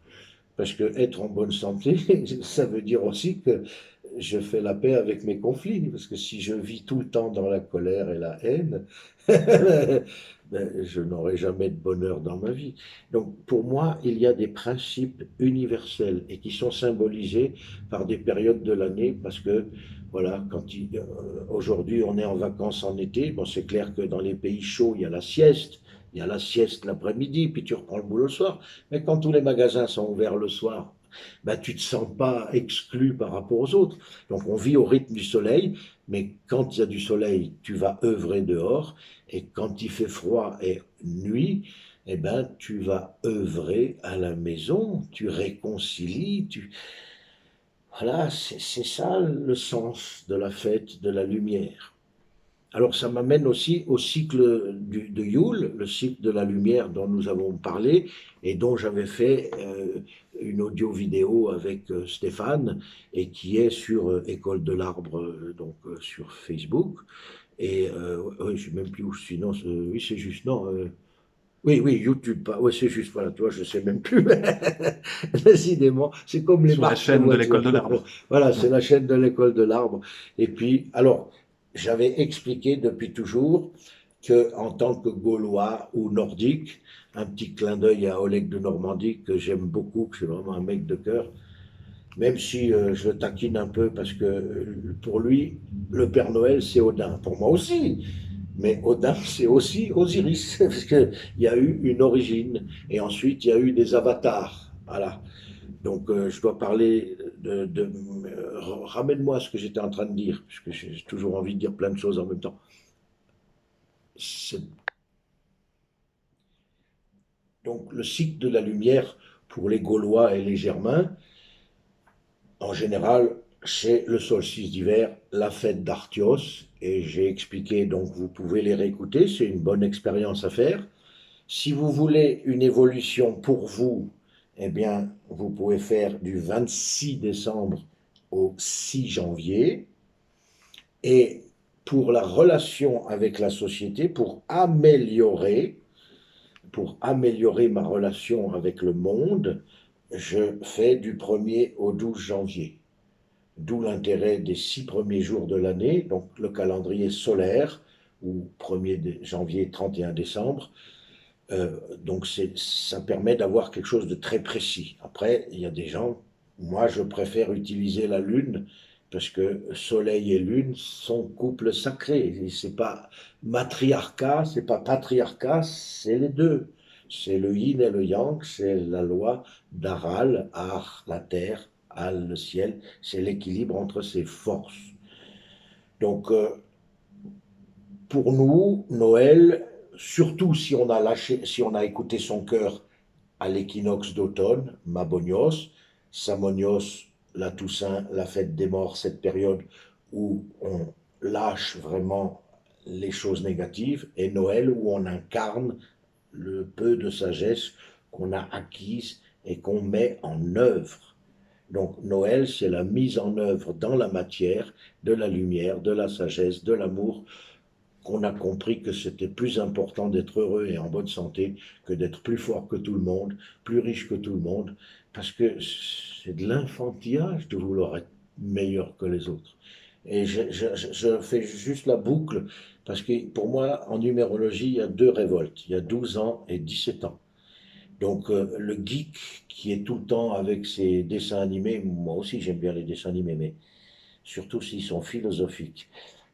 Parce que être en bonne santé, ça veut dire aussi que je fais la paix avec mes conflits. Parce que si je vis tout le temps dans la colère et la haine, ben, je n'aurai jamais de bonheur dans ma vie. Donc pour moi, il y a des principes universels et qui sont symbolisés par des périodes de l'année parce que voilà, aujourd'hui on est en vacances en été, bon c'est clair que dans les pays chauds, il y a la sieste l'après-midi, puis tu reprends le boulot le soir. Mais quand tous les magasins sont ouverts le soir, ben, tu ne te sens pas exclu par rapport aux autres. Donc on vit au rythme du soleil, mais quand il y a du soleil, tu vas œuvrer dehors, et quand il fait froid et nuit, eh ben, tu vas œuvrer à la maison, tu réconcilies, voilà, c'est ça le sens de la fête de la lumière. Alors ça m'amène aussi au cycle de Yule, le cycle de la lumière dont nous avons parlé et dont j'avais fait une audio-vidéo avec Stéphane et qui est sur École de l'Arbre, sur Facebook. Et ouais, je ne sais même plus où je suis, non, oui c'est juste, non, oui, oui, YouTube, pas, ouais c'est juste, voilà, tu vois, je ne sais même plus. Décidément, c'est comme les Sur la marques de chaîne de voitures. l'école de l'arbre. Voilà, Mm. c'est la chaîne de l'école de l'arbre. Et puis, alors, j'avais expliqué depuis toujours que, en tant que Gaulois ou Nordique, un petit clin d'œil à Oleg de Normandie, que j'aime beaucoup, que c'est vraiment un mec de cœur, même si je le taquine un peu parce que pour lui, le Père Noël, c'est Odin. Pour moi aussi. Mais Odin, c'est aussi Osiris, parce qu'il y a eu une origine, et ensuite il y a eu des avatars. Voilà. Donc je dois parler ramène-moi ce que j'étais en train de dire, puisque j'ai toujours envie de dire plein de choses en même temps. Donc le cycle de la lumière pour les Gaulois et les Germains, en général, c'est le solstice d'hiver, la fête d'Artios, et j'ai expliqué, donc vous pouvez les réécouter, c'est une bonne expérience à faire. Si vous voulez une évolution pour vous, eh bien, vous pouvez faire du 26 décembre au 6 janvier. Et pour la relation avec la société, pour améliorer ma relation avec le monde, je fais du 1er au 12 janvier. D'où l'intérêt des 6 premiers jours de l'année, donc le calendrier solaire, ou 1er janvier, 31 décembre. Donc ça permet d'avoir quelque chose de très précis. Après, il y a des gens, moi je préfère utiliser la lune parce que soleil et lune sont couple sacré. C'est pas matriarcat, c'est pas patriarcat, c'est les deux. C'est le yin et le yang, c'est la loi d'Aral, Ar, la terre, Al, le ciel, c'est l'équilibre entre ces forces. Donc, pour nous, Noël, surtout si on a lâché, si on a écouté son cœur à l'équinoxe d'automne, Mabonios, Samonios, la Toussaint, la fête des morts, cette période où on lâche vraiment les choses négatives, et Noël où on incarne le peu de sagesse qu'on a acquise et qu'on met en œuvre. Donc Noël, c'est la mise en œuvre dans la matière de la lumière, de la sagesse, de l'amour, qu'on a compris que c'était plus important d'être heureux et en bonne santé que d'être plus fort que tout le monde, plus riche que tout le monde, parce que c'est de l'enfantillage de vouloir être meilleur que les autres. Et je fais juste la boucle, parce que pour moi, en numérologie, il y a deux révoltes. Il y a 12 ans et 17 ans. Donc le geek qui est tout le temps avec ses dessins animés, moi aussi j'aime bien les dessins animés, mais surtout s'ils sont philosophiques.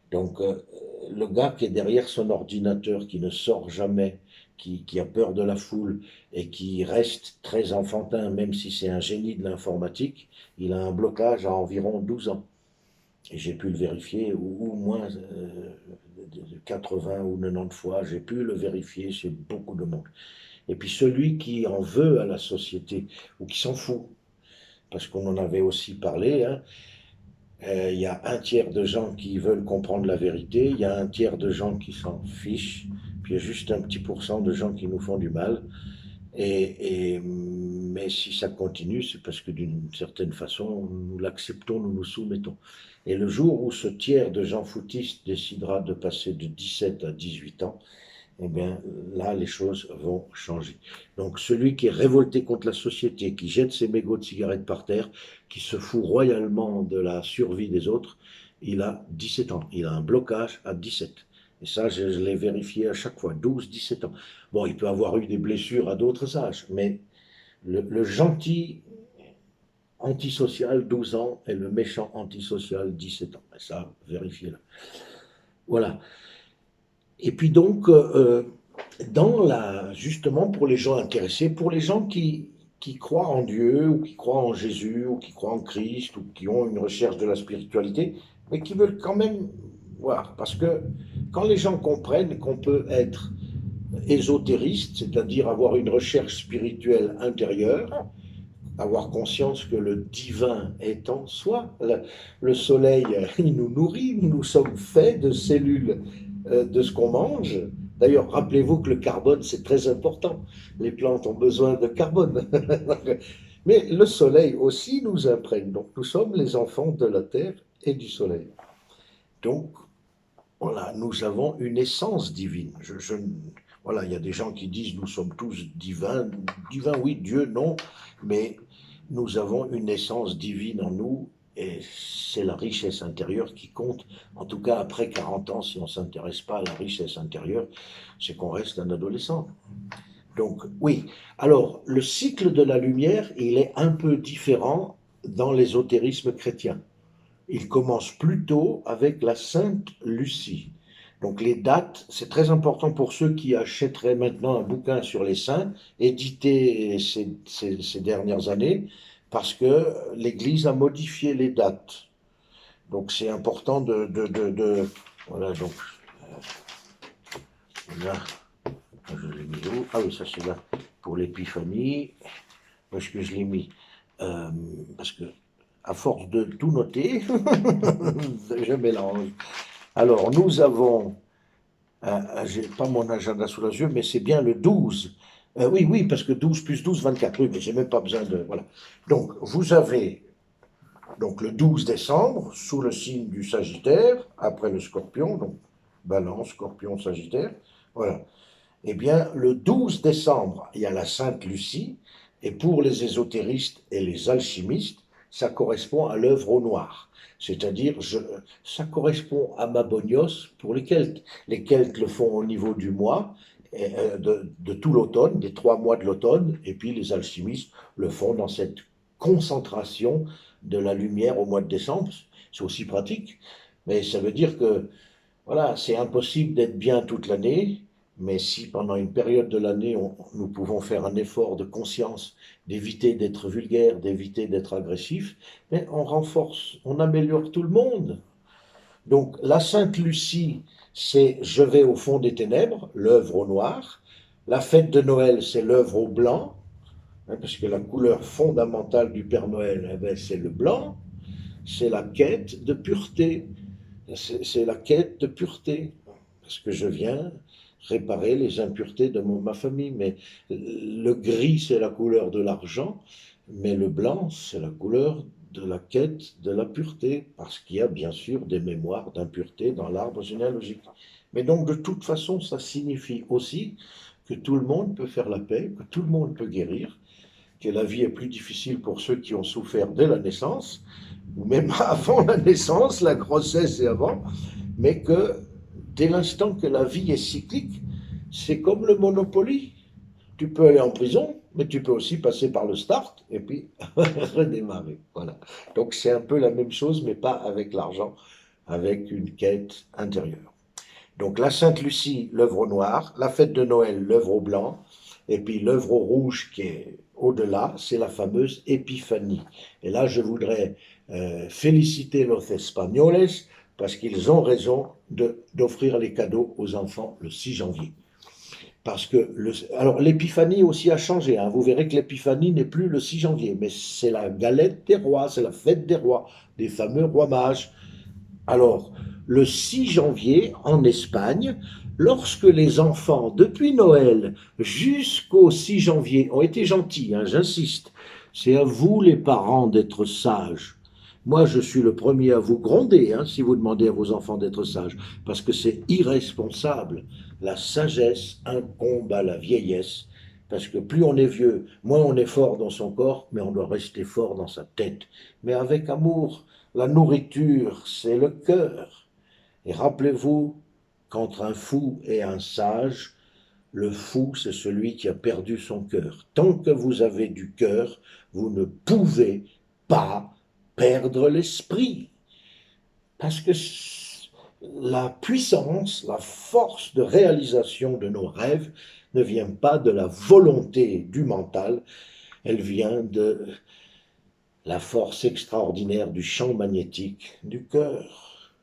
Donc, le gars qui est derrière son ordinateur, qui ne sort jamais, qui a peur de la foule et qui reste très enfantin, même si c'est un génie de l'informatique, il a un blocage à environ 12 ans. Et j'ai pu le vérifier, ou moins de 80 ou 90 fois, j'ai pu le vérifier chez beaucoup de monde. Et puis celui qui en veut à la société, ou qui s'en fout, parce qu'on en avait aussi parlé, hein, il y a un tiers de gens qui veulent comprendre la vérité, il y a un tiers de gens qui s'en fichent, puis il y a juste un petit pourcent de gens qui nous font du mal. Mais si ça continue, c'est parce que d'une certaine façon, nous l'acceptons, nous nous soumettons. Et le jour où ce tiers de gens foutistes décidera de passer de 17 à 18 ans, eh bien là, les choses vont changer. Donc celui qui est révolté contre la société, qui jette ses mégots de cigarettes par terre, qui se fout royalement de la survie des autres, il a 17 ans. Il a un blocage à 17. Et ça, je l'ai vérifié à chaque fois, 12, 17 ans. Bon, il peut avoir eu des blessures à d'autres âges, mais le gentil antisocial, 12 ans, et le méchant antisocial, 17 ans. Et ça, vérifiez-le. Voilà. Et puis donc, justement, pour les gens intéressés, pour les gens qui croient en Dieu, ou qui croient en Jésus, ou qui croient en Christ, ou qui ont une recherche de la spiritualité, mais qui veulent quand même voir. Parce que quand les gens comprennent qu'on peut être ésotériste, c'est-à-dire avoir une recherche spirituelle intérieure, avoir conscience que le divin est en soi. Le soleil, il nous nourrit, nous sommes faits de cellules de ce qu'on mange. D'ailleurs, rappelez-vous que le carbone, c'est très important. Les plantes ont besoin de carbone. Mais le soleil aussi nous imprègne. Donc, nous sommes les enfants de la terre et du soleil. Donc, voilà, nous avons une essence divine. Voilà, il y a des gens qui disent nous sommes tous divins. Divins, oui, Dieu, non. Mais nous avons une essence divine en nous et c'est la richesse intérieure qui compte. En tout cas, après 40 ans, si on ne s'intéresse pas à la richesse intérieure, c'est qu'on reste un adolescent. Donc, oui. Alors, le cycle de la lumière, il est un peu différent dans l'ésotérisme chrétien. Il commence plutôt avec la Sainte Lucie. Donc les dates, c'est très important pour ceux qui achèteraient maintenant un bouquin sur les saints, édité ces dernières années, parce que l'Église a modifié les dates. Donc c'est important voilà, donc, là, je l'ai mis où? Ah oui, ça c'est là, pour l'épiphanie. Où est-ce que je l'ai mis? Parce que, à force de tout noter, je mélange. Alors, nous avons, j'ai pas mon agenda sous les yeux, mais c'est bien le 12. Oui, oui, parce que 12 plus 12, 24. Oui, mais j'ai même pas besoin de. Voilà. Donc, vous avez donc, le 12 décembre, sous le signe du Sagittaire, après le Scorpion, donc Balance, Scorpion, Sagittaire. Voilà. Eh bien, le 12 décembre, il y a la Sainte Lucie, et pour les ésotéristes et les alchimistes, ça correspond à l'œuvre au noir. C'est-à-dire, ça correspond à Mabonios pour les Celtes. Les Celtes le font au niveau du mois, de tout l'automne, des 3 mois de l'automne, et puis les alchimistes le font dans cette concentration de la lumière au mois de décembre. C'est aussi pratique, mais ça veut dire que voilà, c'est impossible d'être bien toute l'année, mais si pendant une période de l'année, nous pouvons faire un effort de conscience, d'éviter d'être vulgaire, d'éviter d'être agressif, mais on renforce, on améliore tout le monde. Donc la Sainte Lucie, c'est je vais au fond des ténèbres, l'œuvre au noir. La fête de Noël, c'est l'œuvre au blanc, hein, parce que la couleur fondamentale du Père Noël, eh ben, c'est le blanc, c'est la quête de pureté. C'est la quête de pureté, parce que je viens réparer les impuretés de ma famille. Mais le gris, c'est la couleur de l'argent, mais le blanc, c'est la couleur de la quête de la pureté, parce qu'il y a bien sûr des mémoires d'impureté dans l'arbre généalogique. Mais donc, de toute façon, ça signifie aussi que tout le monde peut faire la paix, que tout le monde peut guérir, que la vie est plus difficile pour ceux qui ont souffert dès la naissance, ou même avant la naissance, la grossesse et avant, mais que dès l'instant que la vie est cyclique, c'est comme le Monopoly. Tu peux aller en prison, mais tu peux aussi passer par le start et puis redémarrer. Voilà. Donc c'est un peu la même chose, mais pas avec l'argent, avec une quête intérieure. Donc la Sainte Lucie, l'œuvre au noir, la fête de Noël, l'œuvre au blanc, et puis l'œuvre au rouge qui est au-delà, c'est la fameuse Épiphanie. Et là, je voudrais féliciter los Espagnoles parce qu'ils ont raison d'offrir les cadeaux aux enfants le 6 janvier. Parce que alors l'épiphanie aussi a changé, hein. Vous verrez que l'épiphanie n'est plus le 6 janvier, mais c'est la galette des rois, c'est la fête des rois, des fameux rois mages. Alors, le 6 janvier, en Espagne, lorsque les enfants, depuis Noël jusqu'au 6 janvier, ont été gentils, hein, j'insiste, c'est à vous les parents d'être sages. Moi, je suis le premier à vous gronder, hein, si vous demandez à vos enfants d'être sages, parce que c'est irresponsable. La sagesse incombe à la vieillesse, parce que plus on est vieux, moins on est fort dans son corps, mais on doit rester fort dans sa tête. Mais avec amour, la nourriture, c'est le cœur. Et rappelez-vous qu'entre un fou et un sage, le fou, c'est celui qui a perdu son cœur. Tant que vous avez du cœur, vous ne pouvez pas perdre l'esprit. Parce que la puissance, la force de réalisation de nos rêves ne vient pas de la volonté du mental, elle vient de la force extraordinaire du champ magnétique du cœur.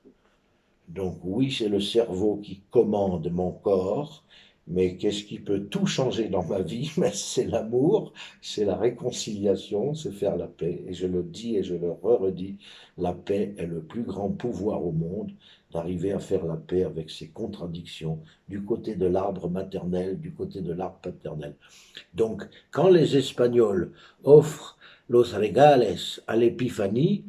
Donc oui, c'est le cerveau qui commande mon corps, mais qu'est-ce qui peut tout changer dans ma vie? C'est l'amour, c'est la réconciliation, c'est faire la paix. Et je le dis et je le redis, la paix est le plus grand pouvoir au monde, d'arriver à faire la paix avec ses contradictions, du côté de l'arbre maternel, du côté de l'arbre paternel. Donc, quand les Espagnols offrent los regales à l'épiphanie,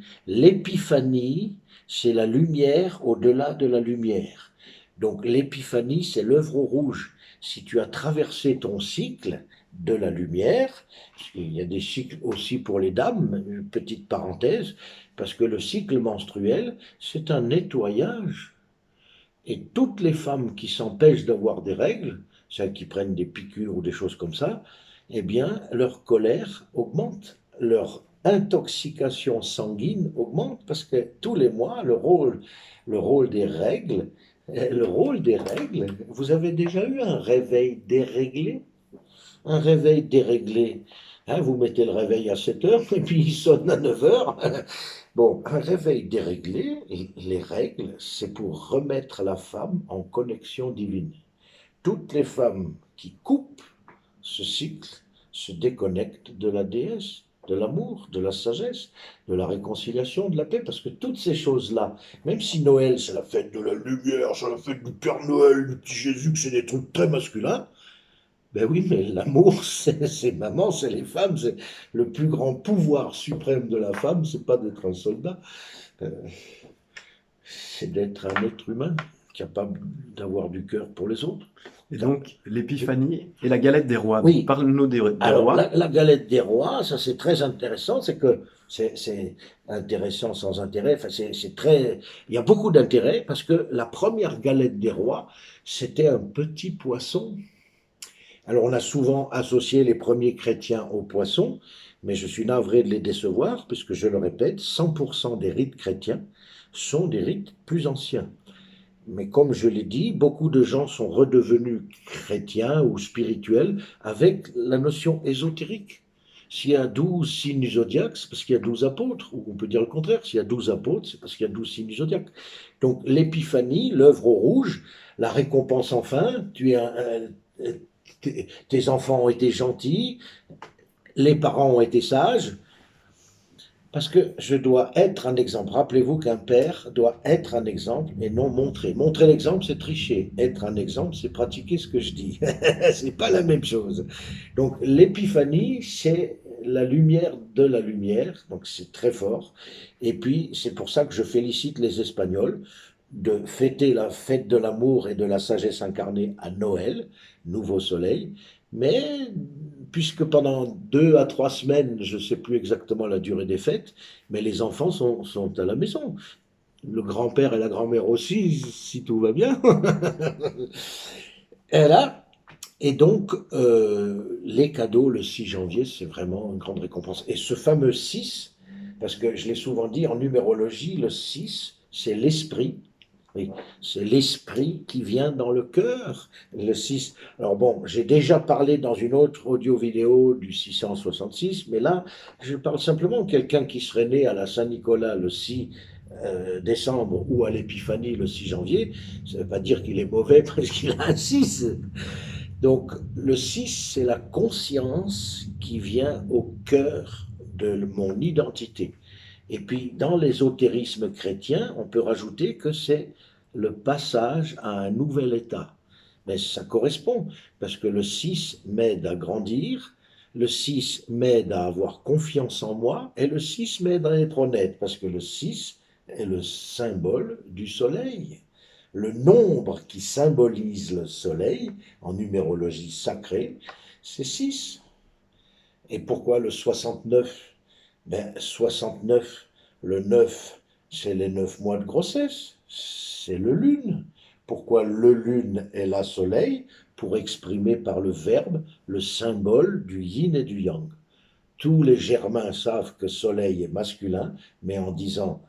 c'est la lumière au-delà de la lumière. Donc, l'épiphanie, c'est l'œuvre au rouge. Si tu as traversé ton cycle de la lumière, il y a des cycles aussi pour les dames, une petite parenthèse, parce que le cycle menstruel, c'est un nettoyage. Et toutes les femmes qui s'empêchent d'avoir des règles, celles qui prennent des piqûres ou des choses comme ça, eh bien, leur colère augmente, leur intoxication sanguine augmente, parce que tous les mois, le rôle des règles, vous avez déjà eu un réveil déréglé? Un réveil déréglé, hein, vous mettez le réveil à 7 heures et puis il sonne à 9 heures. Bon, un réveil déréglé, les règles, c'est pour remettre la femme en connexion divine. Toutes les femmes qui coupent ce cycle se déconnectent de la déesse, de l'amour, de la sagesse, de la réconciliation, de la paix, parce que toutes ces choses-là, même si Noël, c'est la fête de la lumière, c'est la fête du Père Noël, du petit Jésus, que c'est des trucs très masculins, ben oui, mais l'amour, c'est maman, c'est les femmes, c'est le plus grand pouvoir suprême de la femme, c'est pas d'être un soldat, euh, c'est d'être un être humain capable d'avoir du cœur pour les autres. Et donc, l'épiphanie et la galette des rois. Oui. Parle-nous des Alors, rois. la galette des rois, ça c'est très intéressant, c'est que c'est intéressant sans intérêt, enfin c'est très, il y a beaucoup d'intérêt parce que la première galette des rois, c'était un petit poisson. Alors, on a souvent associé les premiers chrétiens aux poissons, mais je suis navré de les décevoir, puisque je le répète, 100% des rites chrétiens sont des rites plus anciens. Mais comme je l'ai dit, beaucoup de gens sont redevenus chrétiens ou spirituels avec la notion ésotérique. S'il y a 12 signes du zodiaque, c'est parce qu'il y a 12 apôtres, ou on peut dire le contraire, s'il y a 12 apôtres, c'est parce qu'il y a 12 signes du zodiaque. Donc l'épiphanie, l'œuvre au rouge, la récompense enfin, tes enfants ont été gentils, les parents ont été sages, parce que je dois être un exemple. Rappelez-vous qu'un père doit être un exemple et non montrer. Montrer l'exemple, c'est tricher. Être un exemple, c'est pratiquer ce que je dis. C'est pas la même chose. Donc l'épiphanie, c'est la lumière de la lumière, donc c'est très fort. Et puis c'est pour ça que je félicite les Espagnols de fêter la fête de l'amour et de la sagesse incarnée à Noël, nouveau soleil, mais puisque pendant 2 à 3 semaines, je ne sais plus exactement la durée des fêtes, mais les enfants sont à la maison. Le grand-père et la grand-mère aussi, si tout va bien. Et là, et donc, les cadeaux le 6 janvier, c'est vraiment une grande récompense. Et ce fameux 6, parce que je l'ai souvent dit en numérologie, le 6, c'est l'esprit. Oui, c'est l'esprit qui vient dans le cœur, le 6. Alors bon, j'ai déjà parlé dans une autre audio-vidéo du 666, mais là, je parle simplement de quelqu'un qui serait né à la Saint-Nicolas le 6 décembre ou à l'Épiphanie le 6 janvier. Ça ne veut pas dire qu'il est mauvais parce qu'il a un 6. Donc le 6, c'est la conscience qui vient au cœur de mon identité. Et puis dans l'ésotérisme chrétien, on peut rajouter que c'est le passage à un nouvel état. Mais ça correspond, parce que le 6 m'aide à grandir, le 6 m'aide à avoir confiance en moi, et le 6 m'aide à être honnête, parce que le 6 est le symbole du soleil. Le nombre qui symbolise le soleil, en numérologie sacrée, c'est 6. Et pourquoi le 69? Ben, 69, le 9, c'est les 9 mois de grossesse, c'est le lune. Pourquoi le lune est la soleil? Pour exprimer par le verbe le symbole du yin et du yang. Tous les Germains savent que soleil est masculin, mais en disant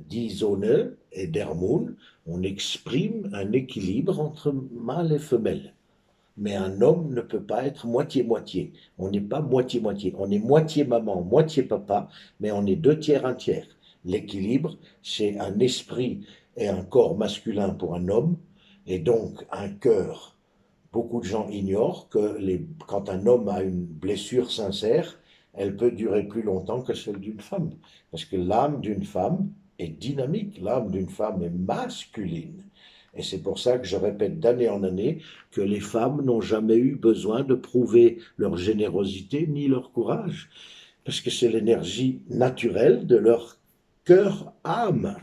die Sonne et der Mond, on exprime un équilibre entre mâle et femelle. Mais un homme ne peut pas être moitié-moitié. On n'est pas moitié-moitié. On est moitié maman, moitié papa, mais on est 2 tiers, 1 tiers. L'équilibre, c'est un esprit et un corps masculin pour un homme, et donc un cœur. Beaucoup de gens ignorent que quand un homme a une blessure sincère, elle peut durer plus longtemps que celle d'une femme. Parce que l'âme d'une femme est dynamique, l'âme d'une femme est masculine. Et c'est pour ça que je répète d'année en année que les femmes n'ont jamais eu besoin de prouver leur générosité ni leur courage, parce que c'est l'énergie naturelle de leur cœur-âme.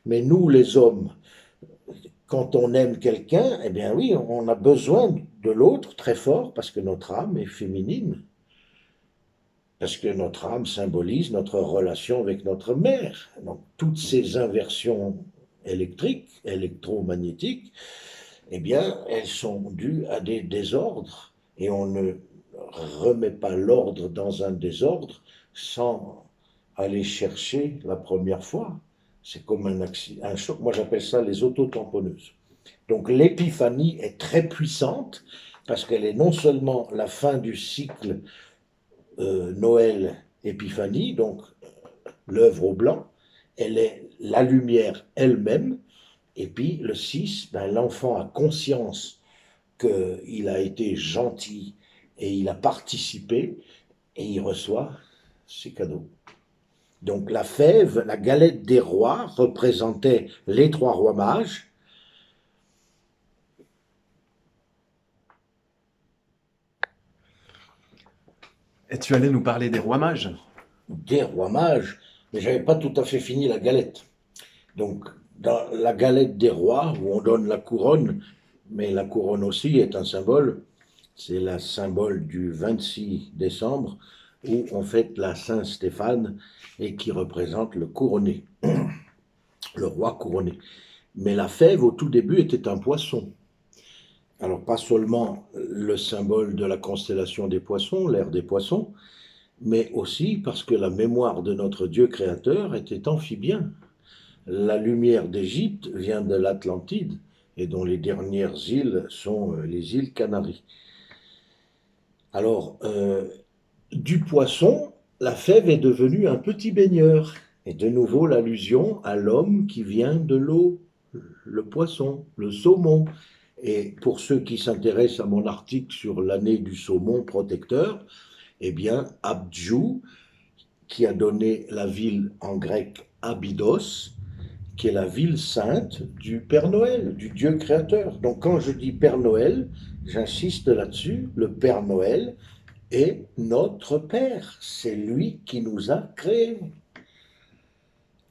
Mais nous, les hommes, quand on aime quelqu'un, eh bien oui, on a besoin de l'autre très fort parce que notre âme est féminine, parce que notre âme symbolise notre relation avec notre mère. Donc toutes ces inversions électriques, électromagnétiques, eh bien, elles sont dues à des désordres. Et on ne remet pas l'ordre dans un désordre sans aller chercher la première fois. C'est comme un choc. Moi, j'appelle ça les autotamponneuses. Donc, l'épiphanie est très puissante parce qu'elle est non seulement la fin du cycle Noël-Épiphanie, donc l'œuvre au blanc, elle est la lumière elle-même. Et puis, le 6, ben, l'enfant a conscience qu'il a été gentil et il a participé et il reçoit ses cadeaux. Donc la fève, la galette des rois représentait les 3 rois mages. Et tu allais nous parler des rois mages. Des rois mages, mais j'avais pas tout à fait fini la galette. Donc dans la galette des rois, où on donne la couronne, mais la couronne aussi est un symbole, c'est le symbole du 26 décembre, où on fête la Saint-Stéphane et qui représente le couronné, le roi couronné. Mais la fève, au tout début, était un poisson. Alors, pas seulement le symbole de la constellation des poissons, l'ère des poissons, mais aussi parce que la mémoire de notre Dieu créateur était amphibien. La lumière d'Égypte vient de l'Atlantide, et dont les dernières îles sont les îles Canaries. Alors, du poisson, la fève est devenue un petit baigneur. Et de nouveau, l'allusion à l'homme qui vient de l'eau, le poisson, le saumon. Et pour ceux qui s'intéressent à mon article sur l'année du saumon protecteur, eh bien, Abdjou, qui a donné la ville en grec Abydos, qui est la ville sainte du Père Noël, du Dieu créateur. Donc quand je dis Père Noël, j'insiste là-dessus, le Père Noël est notre Père. C'est lui qui nous a créés.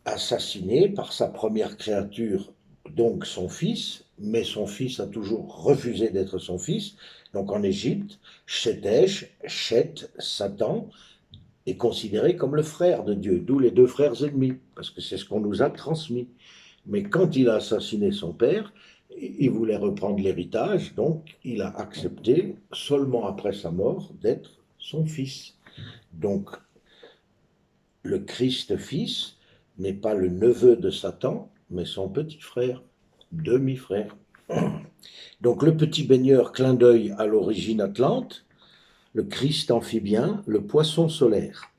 Assassiné par sa première créature, donc son fils, mais son fils a toujours refusé d'être son fils. Donc en Égypte, Shetesh, Shet, Satan, est considéré comme le frère de Dieu, d'où les deux frères ennemis, parce que c'est ce qu'on nous a transmis. Mais quand il a assassiné son père, il voulait reprendre l'héritage, donc il a accepté, seulement après sa mort, d'être son fils. Donc le Christ-Fils n'est pas le neveu de Satan, mais son petit frère, demi-frère. Donc le petit baigneur, clin d'œil à l'origine atlante, le Christ amphibien, le poisson solaire.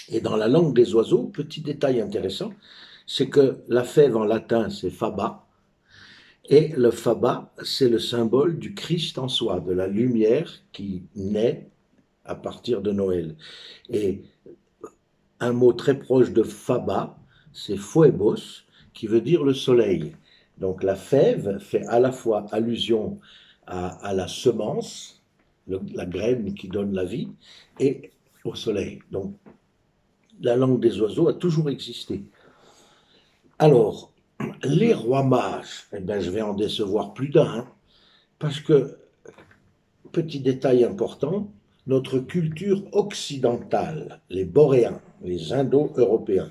Et dans la langue des oiseaux, petit détail intéressant, c'est que la fève en latin, c'est faba, et le faba, c'est le symbole du Christ en soi, de la lumière qui naît à partir de Noël. Et un mot très proche de faba, c'est phoebos, qui veut dire le soleil. Donc la fève fait à la fois allusion à la semence, la graine qui donne la vie, et au soleil. Donc la langue des oiseaux a toujours existé. Alors, les rois mages, eh bien, je vais en décevoir plus d'un, parce que, petit détail important, notre culture occidentale, les boréens, les indo-européens,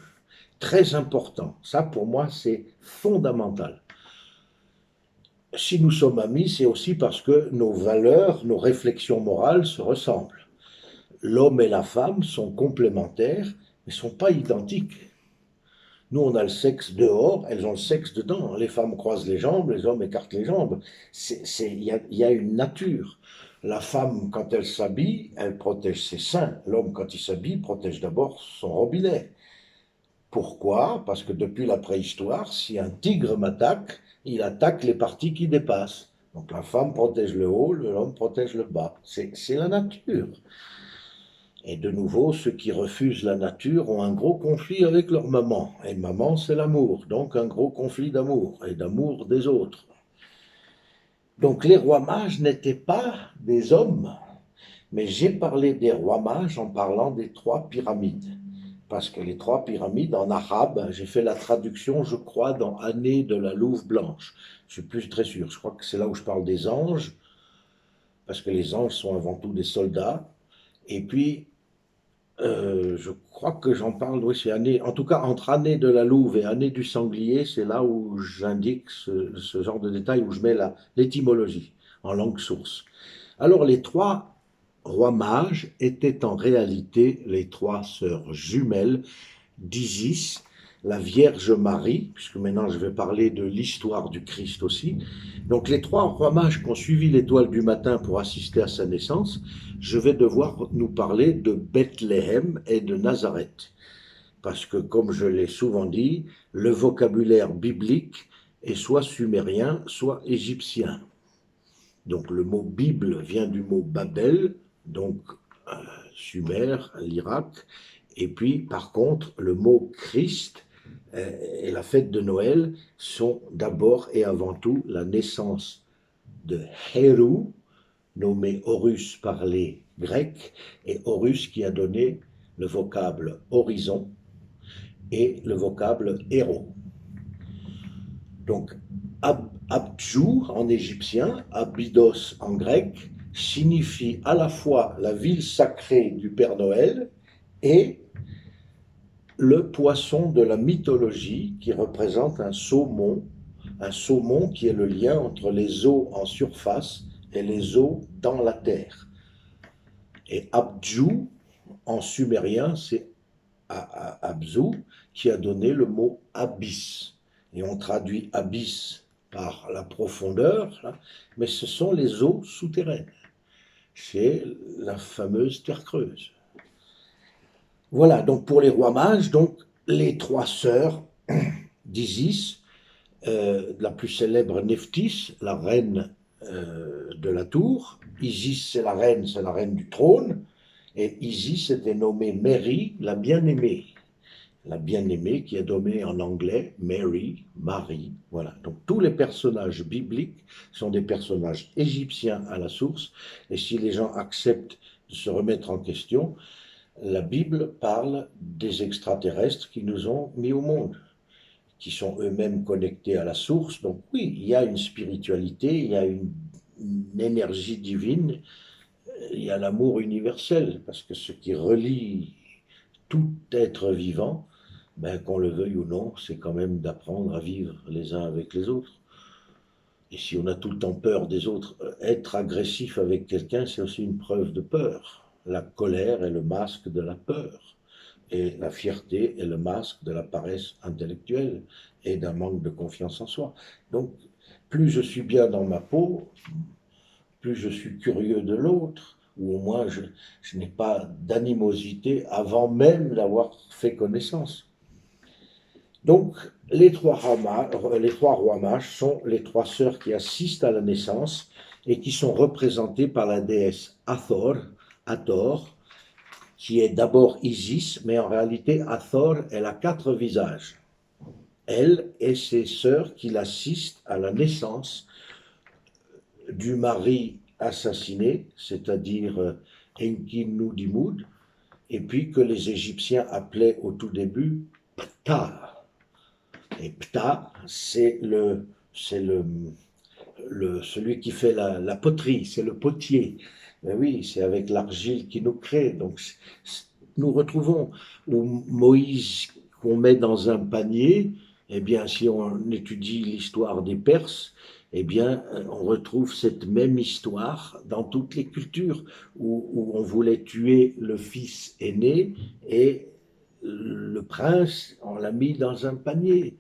très important, ça pour moi c'est fondamental. Si nous sommes amis, c'est aussi parce que nos valeurs, nos réflexions morales se ressemblent. L'homme et la femme sont complémentaires, mais ne sont pas identiques. Nous, on a le sexe dehors, elles ont le sexe dedans. Les femmes croisent les jambes, les hommes écartent les jambes. Il y a une nature. La femme, quand elle s'habille, elle protège ses seins. L'homme, quand il s'habille, protège d'abord son robinet. Pourquoi? Parce que depuis la préhistoire, si un tigre m'attaque, il attaque les parties qui dépassent. Donc la femme protège le haut, l'homme protège le bas. C'est la nature. Et de nouveau, ceux qui refusent la nature ont un gros conflit avec leur maman. Et maman, c'est l'amour, donc un gros conflit d'amour, et d'amour des autres. Donc les rois mages n'étaient pas des hommes, mais j'ai parlé des rois mages en parlant des trois pyramides. Parce que les trois pyramides, en arabe, j'ai fait la traduction, je crois, dans Année de la Louve Blanche. Je ne suis plus très sûr, je crois que c'est là où je parle des anges, parce que les anges sont avant tout des soldats. Et puis, je crois que j'en parle, oui, c'est année, en tout cas entre année de la louve et année du sanglier, c'est là où j'indique ce genre de détails, où je mets l'étymologie en langue source. Alors les trois rois mages étaient en réalité les trois sœurs jumelles d'Isis, la Vierge Marie, puisque maintenant je vais parler de l'histoire du Christ aussi. Donc les trois rois mages qui ont suivi l'étoile du matin pour assister à sa naissance, je vais devoir nous parler de Bethléem et de Nazareth. Parce que, comme je l'ai souvent dit, le vocabulaire biblique est soit sumérien, soit égyptien. Donc le mot Bible vient du mot Babel, donc Sumer, l'Irak. Et puis, par contre, le mot Christ et la fête de Noël sont d'abord et avant tout la naissance de Héru, nommé Horus par les Grecs, et Horus qui a donné le vocable horizon et le vocable héros. Donc, Abdjou en égyptien, Abydos en grec, signifie à la fois la ville sacrée du Père Noël et le poisson de la mythologie qui représente un saumon qui est le lien entre les eaux en surface et les eaux dans la terre. Et Abdjou, en sumérien, c'est Abzou, qui a donné le mot abysse. Et on traduit abysse par la profondeur, là, mais ce sont les eaux souterraines. C'est la fameuse terre creuse. Voilà, donc pour les rois mages, donc les trois sœurs d'Isis, la plus célèbre Nephthys, la reine de la tour. Isis, c'est la reine du trône. Et Isis était nommée Mary, la bien-aimée. La bien-aimée qui est nommée en anglais Mary, Marie. Voilà. Donc tous les personnages bibliques sont des personnages égyptiens à la source. Et si les gens acceptent de se remettre en question, la Bible parle des extraterrestres qui nous ont mis au monde, qui sont eux-mêmes connectés à la source. Donc oui, il y a une spiritualité, il y a une énergie divine, il y a l'amour universel, parce que ce qui relie tout être vivant, ben, qu'on le veuille ou non, c'est quand même d'apprendre à vivre les uns avec les autres. Et si on a tout le temps peur des autres, être agressif avec quelqu'un, c'est aussi une preuve de peur. La colère est le masque de la peur. Et la fierté est le masque de la paresse intellectuelle et d'un manque de confiance en soi. Donc, plus je suis bien dans ma peau, plus je suis curieux de l'autre, ou au moins je n'ai pas d'animosité avant même d'avoir fait connaissance. Donc, les trois rois mages sont les trois sœurs qui assistent à la naissance et qui sont représentées par la déesse Hathor, qui est d'abord Isis, mais en réalité, Hathor, elle a quatre visages. Elle et ses sœurs qui l'assistent à la naissance du mari assassiné, c'est-à-dire Enkidu-Dimud, et puis que les Égyptiens appelaient au tout début Ptah. Et Ptah, c'est celui qui fait la poterie, c'est le potier. Ben oui, c'est avec l'argile qui nous crée. Donc, nous retrouvons où Moïse qu'on met dans un panier. Eh bien, si on étudie l'histoire des Perses, eh bien, on retrouve cette même histoire dans toutes les cultures où on voulait tuer le fils aîné et le prince, on l'a mis dans un panier.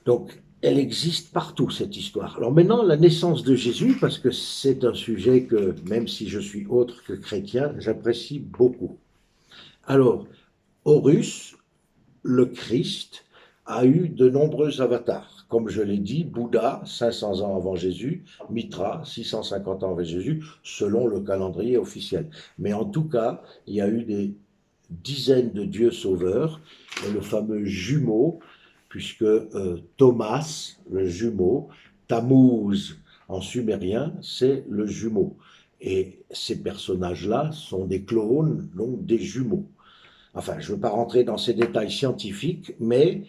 Donc, elle existe partout, cette histoire. Alors maintenant, la naissance de Jésus, parce que c'est un sujet que, même si je suis autre que chrétien, j'apprécie beaucoup. Alors, Horus, le Christ, a eu de nombreux avatars. Comme je l'ai dit, Bouddha, 500 ans avant Jésus, Mitra, 650 ans avant Jésus, selon le calendrier officiel. Mais en tout cas, il y a eu des dizaines de dieux sauveurs, et le fameux jumeau, puisque Thomas, le jumeau, Tammuz en sumérien, c'est le jumeau. Et ces personnages-là sont des clones, donc des jumeaux. Enfin, je ne veux pas rentrer dans ces détails scientifiques, mais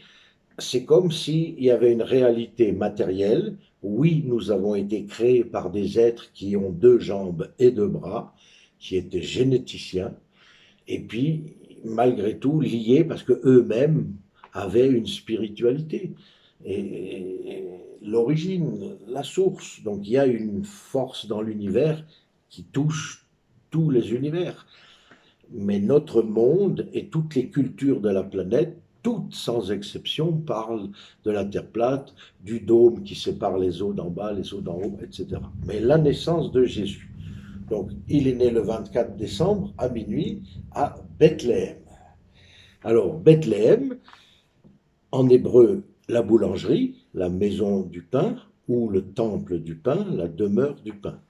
c'est comme s'il y avait une réalité matérielle. Oui, nous avons été créés par des êtres qui ont deux jambes et deux bras, qui étaient généticiens, et puis, malgré tout, liés parce qu'eux-mêmes avaient une spiritualité. Et l'origine, la source. Donc, il y a une force dans l'univers qui touche tous les univers. Mais notre monde et toutes les cultures de la planète, toutes sans exception, parlent de la Terre plate, du dôme qui sépare les eaux d'en bas, les eaux d'en haut, etc. Mais la naissance de Jésus. Donc, il est né le 24 décembre à minuit à Bethléem. Alors, Bethléem, en hébreu, la boulangerie, la maison du pain, ou le temple du pain, la demeure du pain.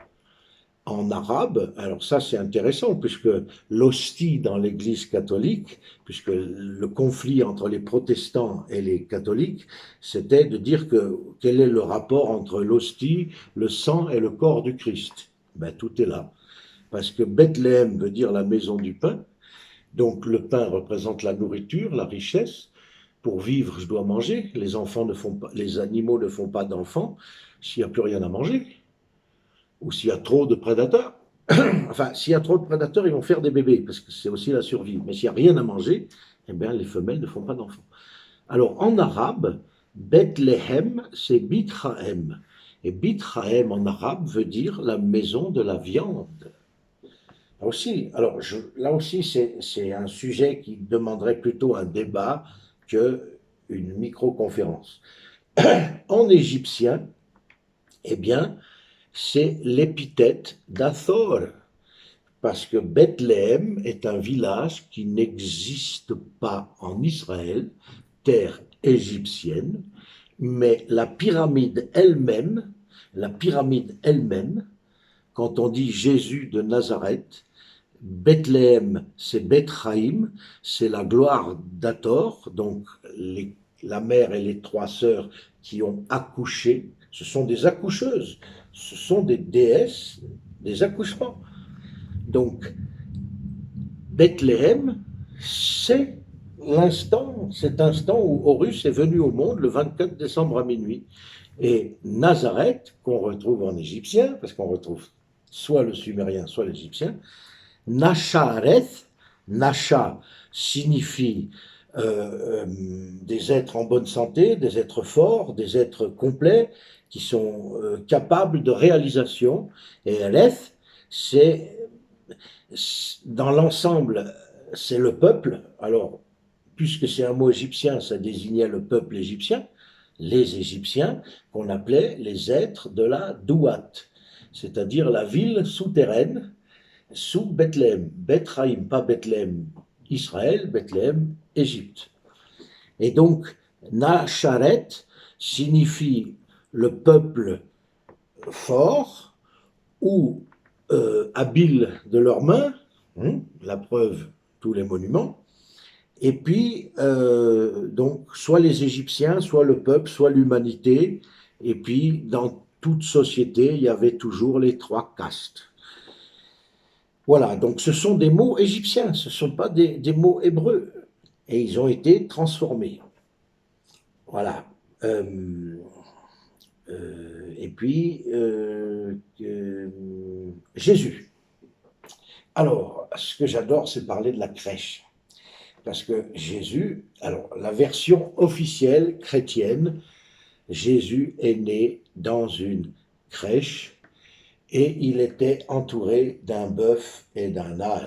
En arabe, alors ça c'est intéressant, puisque l'hostie dans l'Église catholique, puisque le conflit entre les protestants et les catholiques, c'était de dire que quel est le rapport entre l'hostie, le sang et le corps du Christ. Ben, tout est là. Parce que Bethléem veut dire la maison du pain, donc le pain représente la nourriture, la richesse. pour vivre, je dois manger. Les enfants ne font pas, les animaux ne font pas d'enfants s'il n'y a plus rien à manger ou s'il y a trop de prédateurs. Enfin, s'il y a trop de prédateurs, ils vont faire des bébés parce que c'est aussi la survie. Mais s'il n'y a rien à manger, eh bien, les femelles ne font pas d'enfants. Alors, en arabe, Bethléem, c'est Bithrahem. Et Bithrahem en arabe veut dire la maison de la viande. Là aussi, c'est un sujet qui demanderait plutôt un débat qu'une micro-conférence. En égyptien, eh bien, c'est l'épithète d'Hathor, parce que Bethléem est un village qui n'existe pas en Israël, terre égyptienne, mais la pyramide elle-même, quand on dit Jésus de Nazareth, Bethléem, c'est Bethraïm, c'est la gloire d'Hathor, donc la mère et les trois sœurs qui ont accouché, ce sont des accoucheuses, ce sont des déesses des accouchements. Donc, Bethléem, c'est cet instant où Horus est venu au monde le 24 décembre à minuit. Et Nazareth, qu'on retrouve en égyptien, parce qu'on retrouve soit le sumérien, soit l'égyptien, Nashareth, Nasha signifie des êtres en bonne santé, des êtres forts, des êtres complets, qui sont capables de réalisation. Et Reth, c'est, dans l'ensemble, c'est le peuple. Alors, puisque c'est un mot égyptien, ça désignait le peuple égyptien, les Égyptiens, qu'on appelait les êtres de la Douat, c'est-à-dire la ville souterraine sous Bethléem. Bethraïm, pas Bethléem Israël, Bethléem Égypte. Et donc, Nasharet signifie le peuple fort ou habile de leurs mains, la preuve, tous les monuments. Et puis, donc, soit les Égyptiens, soit le peuple, soit l'humanité. Et puis, dans toute société, il y avait toujours les trois castes. Voilà, donc ce sont des mots égyptiens, ce ne sont pas des mots hébreux. Et ils ont été transformés. Voilà. Et puis, Jésus. Alors, ce que j'adore, c'est parler de la crèche. Parce que Jésus, alors la version officielle chrétienne, Jésus est né dans une crèche et il était entouré d'un bœuf et d'un âne.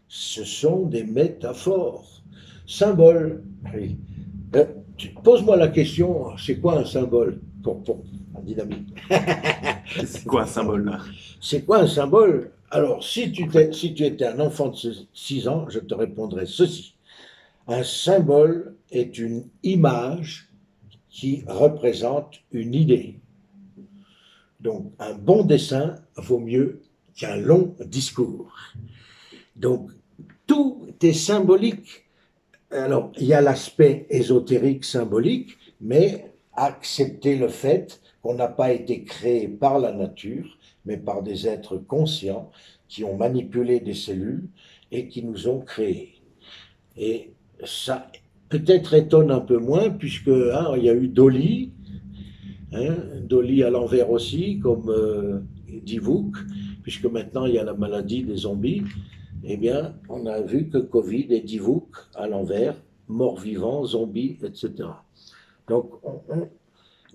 Ce sont des métaphores, symboles. Oui. Pose-moi la question, c'est quoi un symbole pour la dynamique? C'est quoi un symbole là? C'est quoi un symbole? Alors, si tu étais un enfant de 6 ans, je te répondrais ceci. Un symbole est une image qui représente une idée. Donc, un bon dessin vaut mieux qu'un long discours. Donc, tout est symbolique. Alors, il y a l'aspect ésotérique symbolique, mais accepter le fait qu'on n'a pas été créé par la nature, mais par des êtres conscients qui ont manipulé des cellules et qui nous ont créés. Et ça peut-être étonne un peu moins, puisque il y a eu Dolly, Dolly à l'envers aussi, comme Divouk, puisque maintenant il y a la maladie des zombies. Eh bien, on a vu que Covid et Divouk à l'envers, mort-vivant, zombies, etc. Donc,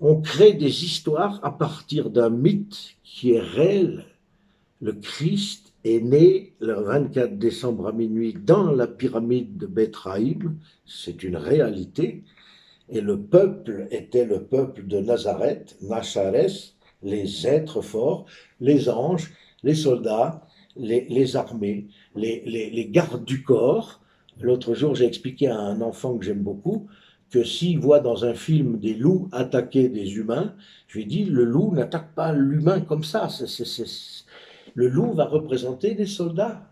on crée des histoires à partir d'un mythe qui est réel. Le Christ est né le 24 décembre à minuit dans la pyramide de Bethraïm, c'est une réalité, et le peuple était le peuple de Nazareth, Nachares, les êtres forts, les anges, les soldats, les armées, les gardes du corps. L'autre jour, j'ai expliqué à un enfant que j'aime beaucoup que s'il voit dans un film des loups attaquer des humains, je lui ai dit, le loup n'attaque pas l'humain comme ça. Le loup va représenter des soldats.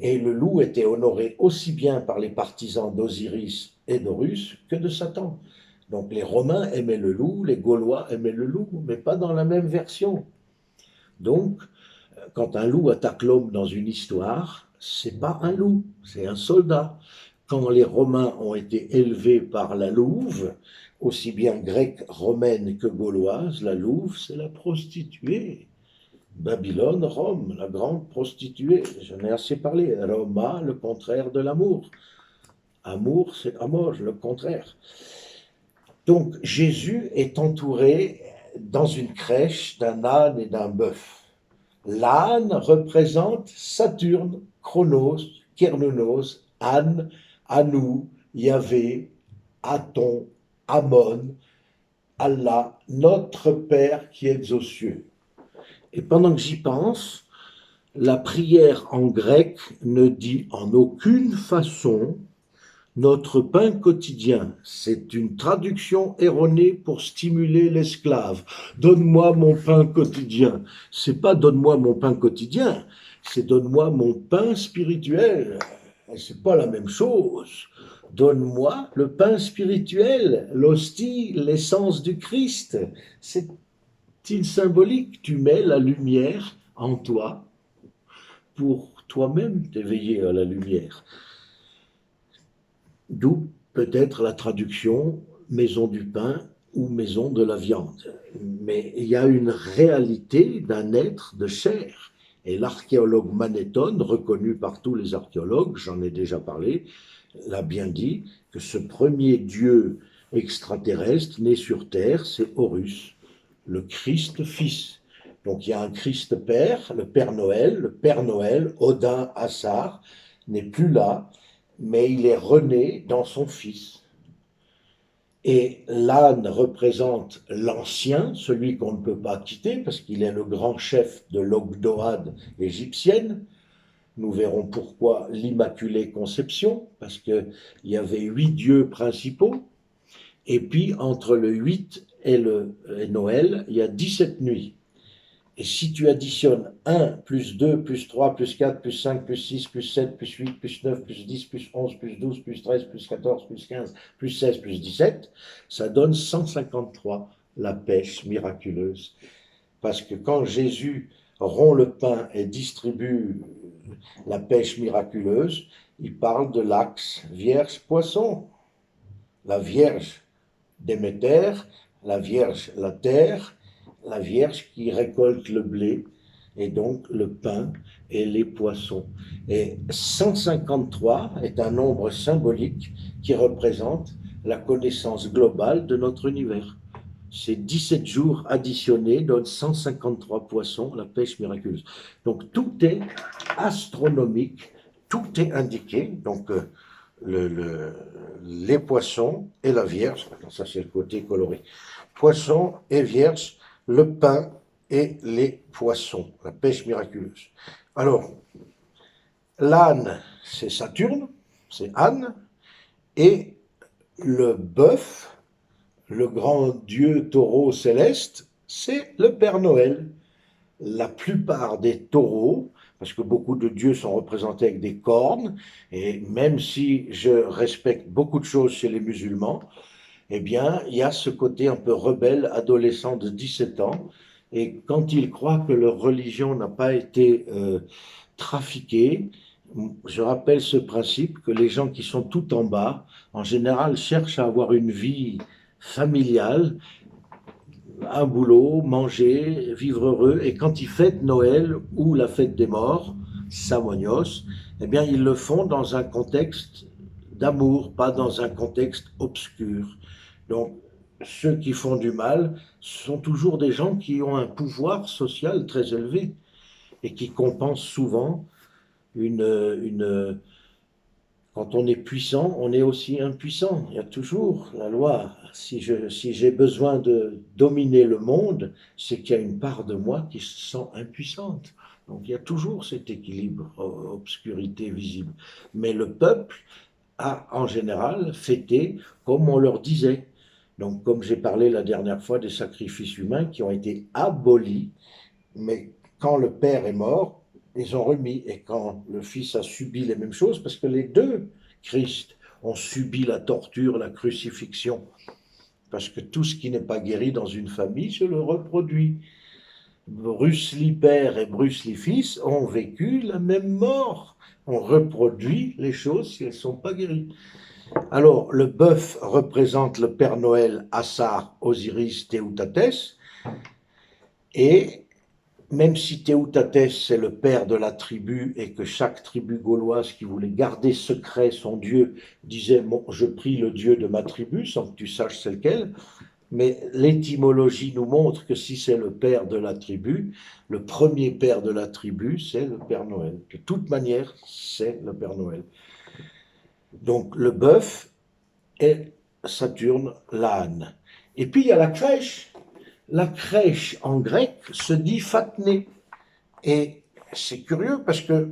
Et le loup était honoré aussi bien par les partisans d'Osiris et d'Horus que de Satan. Donc les Romains aimaient le loup, les Gaulois aimaient le loup, mais pas dans la même version. Donc, quand un loup attaque l'homme dans une histoire, c'est pas un loup, c'est un soldat. quand les Romains ont été élevés par la louve, aussi bien grecque, romaine que gauloise, la louve, c'est la prostituée. Babylone, Rome, la grande prostituée. J'en ai assez parlé. Roma, le contraire de l'amour. Amour, c'est amor, le contraire. Donc Jésus est entouré dans une crèche d'un âne et d'un bœuf. L'âne représente Saturne, Chronos, Kernunos, Anne, Anou, Yahvé, Aton, Amon, Allah, notre Père qui es aux cieux. Et pendant que j'y pense, la prière en grec ne dit en aucune façon notre pain quotidien. C'est une traduction erronée pour stimuler l'esclave. Donne-moi mon pain quotidien. C'est pas donne-moi mon pain quotidien, c'est donne-moi mon pain spirituel. Et c'est pas la même chose. Donne-moi le pain spirituel, l'hostie, l'essence du Christ. C'est une symbolique. Tu mets la lumière en toi pour toi-même t'éveiller à la lumière. D'où peut-être la traduction maison du pain ou maison de la viande. Mais il y a une réalité d'un être de chair. Et l'archéologue Manéthon, reconnu par tous les archéologues, j'en ai déjà parlé, l'a bien dit, que ce premier dieu extraterrestre né sur Terre, c'est Horus, le Christ fils. Donc il y a un Christ Père, le Père Noël, Odin Assar, n'est plus là, mais il est rené dans son fils. Et l'âne représente l'ancien, celui qu'on ne peut pas quitter, parce qu'il est le grand chef de l'Ogdoad égyptienne. Nous verrons pourquoi l'Immaculée Conception, parce qu'il y avait 8 dieux principaux, et puis entre le 8 et Noël, il y a 17 nuits. Et si tu additionnes 1, plus 2, plus 3, plus 4, plus 5, plus 6, plus 7, plus 8, plus 9, plus 10, plus 11, plus 12, plus 13, plus 14, plus 15, plus 16, plus 17, ça donne 153, la pêche miraculeuse. Parce que quand Jésus rompt le pain et distribue la pêche miraculeuse, il parle de l'axe vierge-poisson. La vierge Déméter, la vierge la terre, la Vierge qui récolte le blé, et donc le pain et les poissons. Et 153 est un nombre symbolique qui représente la connaissance globale de notre univers. Ces 17 jours additionnés donnent 153 poissons, la pêche miraculeuse. Donc tout est astronomique, tout est indiqué. Donc les poissons et la Vierge, ça c'est le côté coloré. Poissons et Vierge, le pain et les poissons, la pêche miraculeuse. Alors, l'âne, c'est Saturne, c'est Anne, et le bœuf, le grand dieu taureau céleste, c'est le Père Noël. La plupart des taureaux, parce que beaucoup de dieux sont représentés avec des cornes, et même si je respecte beaucoup de choses chez les musulmans, eh bien, il y a ce côté un peu rebelle, adolescent de 17 ans, et quand ils croient que leur religion n'a pas été trafiquée, je rappelle ce principe que les gens qui sont tout en bas, en général, cherchent à avoir une vie familiale, un boulot, manger, vivre heureux, et quand ils fêtent Noël ou la fête des morts, Samognos, eh bien, ils le font dans un contexte d'amour, pas dans un contexte obscur. Donc, ceux qui font du mal sont toujours des gens qui ont un pouvoir social très élevé et qui compensent souvent une. Quand on est puissant, on est aussi impuissant. Il y a toujours la loi. Si j'ai besoin de dominer le monde, c'est qu'il y a une part de moi qui se sent impuissante. Donc il y a toujours cet équilibre, obscurité visible. Mais le peuple a en général fêté comme on leur disait. Donc, comme j'ai parlé la dernière fois des sacrifices humains qui ont été abolis, mais quand le père est mort, ils ont remis. Et quand le fils a subi les mêmes choses, parce que les deux Christ ont subi la torture, la crucifixion, parce que tout ce qui n'est pas guéri dans une famille se le reproduit. Bruce Lee père et Bruce Lee fils ont vécu la même mort. On reproduit les choses si elles ne sont pas guéries. Alors, le bœuf représente le Père Noël, Assar, Osiris, Théotatès, et même si Théotatès c'est le père de la tribu et que chaque tribu gauloise qui voulait garder secret son dieu disait bon, je prie le dieu de ma tribu sans que tu saches c'est lequel, mais l'étymologie nous montre que si c'est le père de la tribu, le premier père de la tribu, c'est le Père Noël. De toute manière, c'est le Père Noël. Donc le bœuf et Saturne, l'âne. Et puis il y a la crèche. La crèche en grec se dit fatné. Et c'est curieux parce que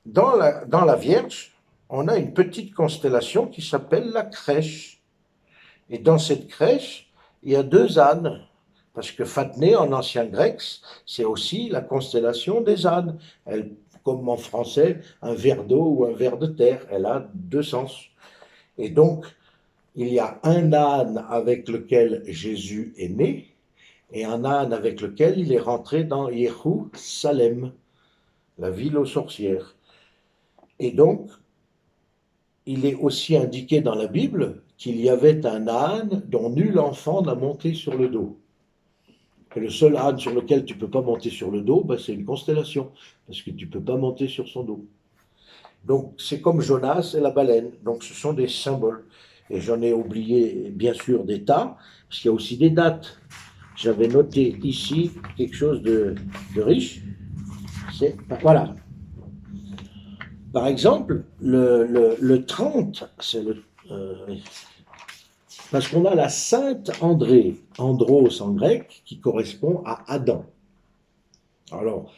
dans la Vierge, on a une petite constellation qui s'appelle la crèche. Et dans cette crèche, il y a deux ânes. Parce que Fatné, en ancien grec, c'est aussi la constellation des ânes. Elle, comme en français, un ver d'eau ou un ver de terre. Elle a deux sens. Et donc, il y a un âne avec lequel Jésus est né et un âne avec lequel il est rentré dans Jérusalem, la ville aux sorcières. Et donc, il est aussi indiqué dans la Bible qu'il y avait un âne dont nul enfant n'a monté sur le dos. Et le seul âne sur lequel tu ne peux pas monter sur le dos, c'est une constellation, parce que tu ne peux pas monter sur son dos. Donc c'est comme Jonas et la baleine, donc ce sont des symboles. Et j'en ai oublié bien sûr des tas, parce qu'il y a aussi des dates. J'avais noté ici quelque chose de riche. Voilà. Par exemple, le 30, c'est parce qu'on a la Sainte Andrée, Andros en grec, qui correspond à Adam. Alors,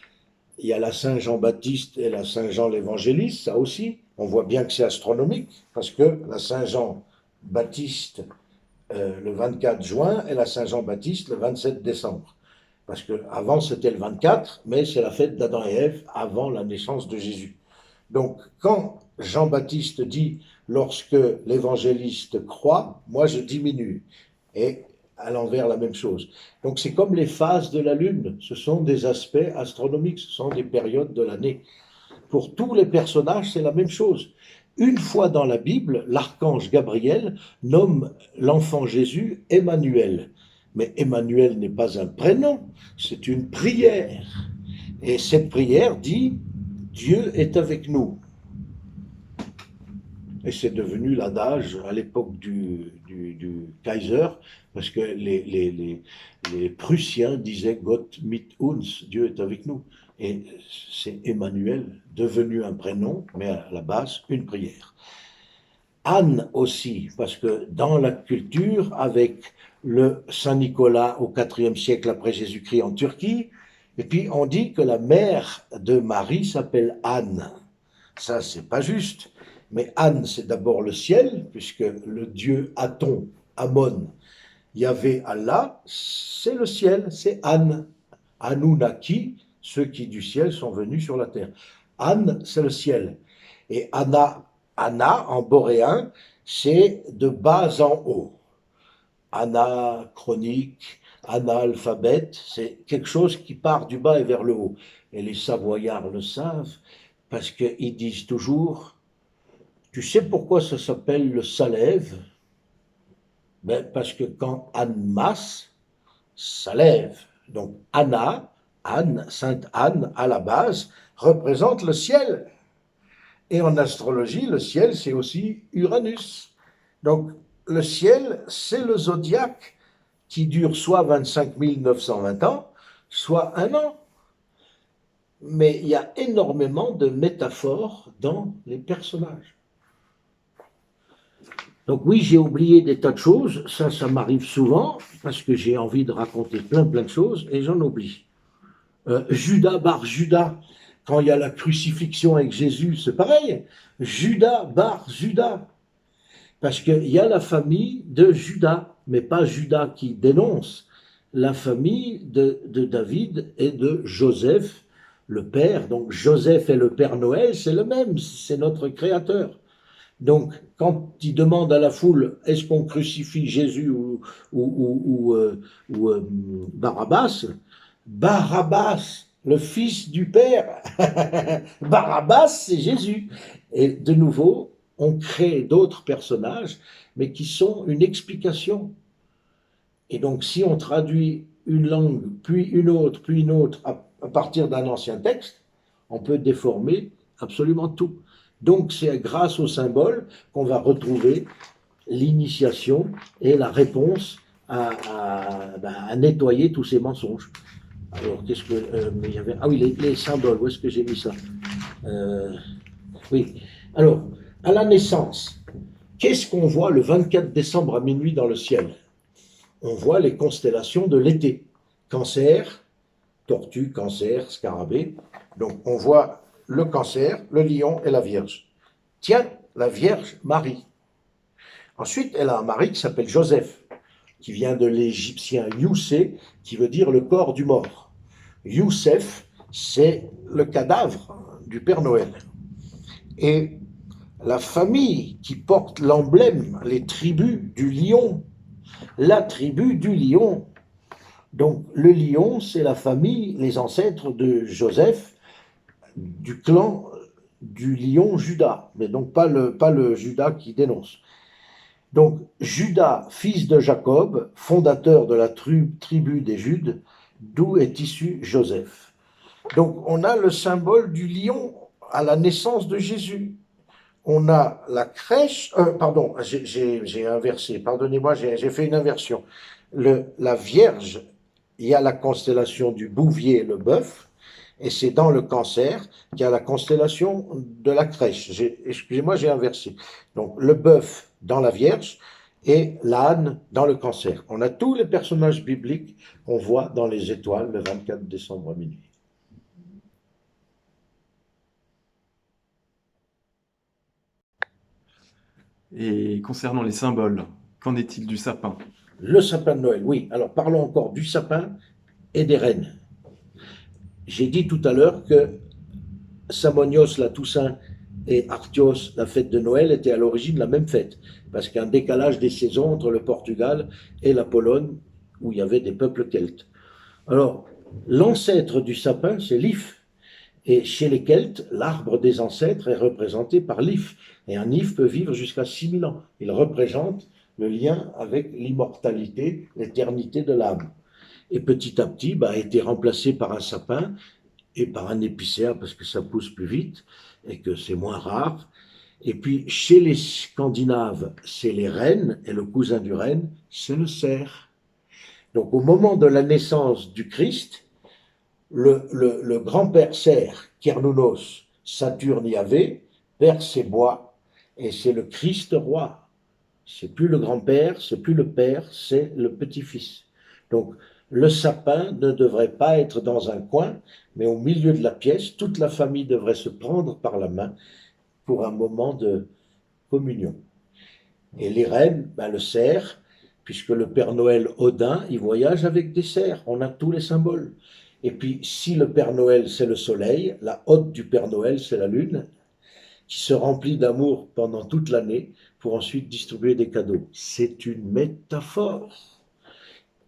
il y a la Saint Jean-Baptiste et la Saint Jean l'Évangéliste, ça aussi. On voit bien que c'est astronomique, parce que la Saint Jean-Baptiste le 24 juin et la Saint Jean-Baptiste le 27 décembre. Parce qu'avant c'était le 24, mais c'est la fête d'Adam et Ève avant la naissance de Jésus. Donc quand Jean-Baptiste dit lorsque l'évangéliste croit, moi je diminue. Et à l'envers la même chose. Donc c'est comme les phases de la Lune, ce sont des aspects astronomiques, ce sont des périodes de l'année. Pour tous les personnages, c'est la même chose. Une fois dans la Bible, l'archange Gabriel nomme l'enfant Jésus Emmanuel. Mais Emmanuel n'est pas un prénom, c'est une prière. Et cette prière dit « Dieu est avec nous ». Et c'est devenu l'adage à l'époque du Kaiser, parce que les Prussiens disaient « Gott mit uns », Dieu est avec nous. Et c'est Emmanuel, devenu un prénom, mais à la base, une prière. Anne aussi, parce que dans la culture, avec le Saint-Nicolas au IVe siècle après Jésus-Christ en Turquie, et puis on dit que la mère de Marie s'appelle Anne. Ça, c'est pas juste. Mais Anne, c'est d'abord le ciel, puisque le dieu Aton, Amon, Yahvé, Allah, c'est le ciel, c'est Anne. Anunnaki, ceux qui du ciel sont venus sur la terre. Anne, c'est le ciel. Et Anna, en boréen, c'est de bas en haut. Anachronique, analphabète, c'est quelque chose qui part du bas et vers le haut. Et les Savoyards le savent, parce qu'ils disent toujours, tu sais pourquoi ça s'appelle le Salève? Parce que quand Anne masse, ça lève. Donc Anna, Anne, Sainte Anne, à la base, représente le ciel. Et en astrologie, le ciel, c'est aussi Uranus. Donc le ciel, c'est le zodiaque qui dure soit 25 920 ans, soit un an. Mais il y a énormément de métaphores dans les personnages. Donc oui, j'ai oublié des tas de choses, ça m'arrive souvent, parce que j'ai envie de raconter plein de choses, et j'en oublie. Judas bar Judas, quand il y a la crucifixion avec Jésus, c'est pareil. Judas bar Judas, parce qu'il y a la famille de Judas, mais pas Judas qui dénonce, la famille de David et de Joseph, le père. Donc Joseph et le Père Noël, c'est le même, c'est notre créateur. Donc, quand il demande à la foule, est-ce qu'on crucifie Jésus ou Barabbas, Barabbas, le fils du Père. Barabbas, c'est Jésus. Et de nouveau, on crée d'autres personnages, mais qui sont une explication. Et donc, si on traduit une langue, puis une autre, à partir d'un ancien texte, on peut déformer absolument tout. Donc, c'est grâce au symbole qu'on va retrouver l'initiation et la réponse à nettoyer tous ces mensonges. Alors, qu'est-ce que. Il y avait, ah oui, les symboles, où est-ce que j'ai mis ça Oui. Alors, à la naissance, qu'est-ce qu'on voit le 24 décembre à minuit dans le ciel? On voit les constellations de l'été. Cancer, tortue, cancer, scarabée. Donc, on voit le cancer, le lion et la Vierge. Tiens, la Vierge Marie. Ensuite, elle a un mari qui s'appelle Joseph, qui vient de l'égyptien Youssé, qui veut dire le corps du mort. Youssef, c'est le cadavre du Père Noël. Et la famille qui porte l'emblème, les tribus du lion, la tribu du lion. Donc le lion, c'est la famille, les ancêtres de Joseph, du clan du lion Judas, mais donc pas le Judas qui dénonce. Donc Judas, fils de Jacob, fondateur de la tribu des Judes, d'où est issu Joseph. Donc on a le symbole du lion à la naissance de Jésus. On a la crèche, pardon, j'ai inversé, pardonnez-moi, j'ai fait une inversion. La Vierge, il y a la constellation du bouvier, le bœuf, et c'est dans le cancer qu'il y a la constellation de la crèche. Excusez-moi, j'ai inversé. Donc le bœuf dans la Vierge et l'âne dans le cancer. On a tous les personnages bibliques qu'on voit dans les étoiles le 24 décembre à minuit. Et concernant les symboles, qu'en est-il du sapin? Le sapin de Noël, oui. Alors parlons encore du sapin et des rennes. J'ai dit tout à l'heure que Samonios, la Toussaint, et Artios, la fête de Noël, étaient à l'origine la même fête, parce qu'il y a un décalage des saisons entre le Portugal et la Pologne, où il y avait des peuples celtes. Alors, l'ancêtre du sapin, c'est l'if. Et chez les Celtes, l'arbre des ancêtres est représenté par l'if. Et un if peut vivre jusqu'à 6000 ans. Il représente le lien avec l'immortalité, l'éternité de l'âme. Et petit à petit, a été remplacé par un sapin et par un épicéa parce que ça pousse plus vite et que c'est moins rare. Et puis, chez les Scandinaves, c'est les rennes, et le cousin du renne, c'est le cerf. Donc, au moment de la naissance du Christ, le grand-père cerf, Kernounos, Saturne Yahvé, perd ses bois, et c'est le Christ roi. C'est plus le grand-père, c'est plus le père, c'est le petit-fils. Donc, le sapin ne devrait pas être dans un coin, mais au milieu de la pièce, toute la famille devrait se prendre par la main pour un moment de communion. Et les rennes, le cerf, puisque le Père Noël Odin, il voyage avec des cerfs, on a tous les symboles. Et puis, si le Père Noël, c'est le soleil, la hôte du Père Noël, c'est la lune, qui se remplit d'amour pendant toute l'année pour ensuite distribuer des cadeaux. C'est une métaphore.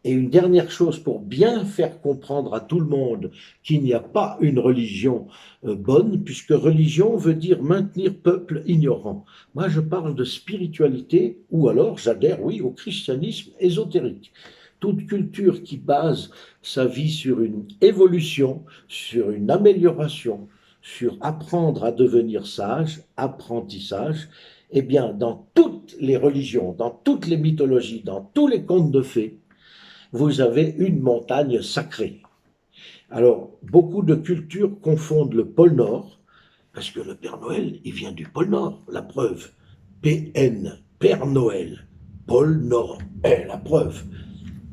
Et une dernière chose pour bien faire comprendre à tout le monde qu'il n'y a pas une religion bonne, puisque religion veut dire maintenir peuple ignorant. Moi, je parle de spiritualité, ou alors j'adhère, oui, au christianisme ésotérique. Toute culture qui base sa vie sur une évolution, sur une amélioration, sur apprendre à devenir sage, apprentissage, eh bien, dans toutes les religions, dans toutes les mythologies, dans tous les contes de fées, vous avez une montagne sacrée. Alors, beaucoup de cultures confondent le pôle Nord, parce que le Père Noël, il vient du pôle Nord, la preuve. PN, Père Noël, pôle Nord, la preuve.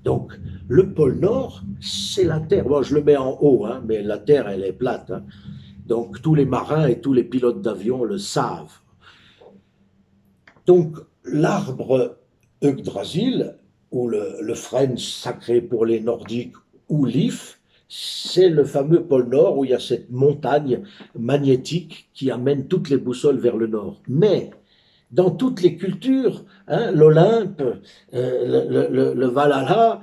Donc, le pôle Nord, c'est la Terre. Bon, je le mets en haut, mais la Terre, elle est plate. Donc, tous les marins et tous les pilotes d'avion le savent. Donc, l'arbre Yggdrasil, ou le frêne sacré pour les Nordiques, ou l'If, c'est le fameux pôle Nord où il y a cette montagne magnétique qui amène toutes les boussoles vers le nord. Mais dans toutes les cultures, l'Olympe, le Valhalla,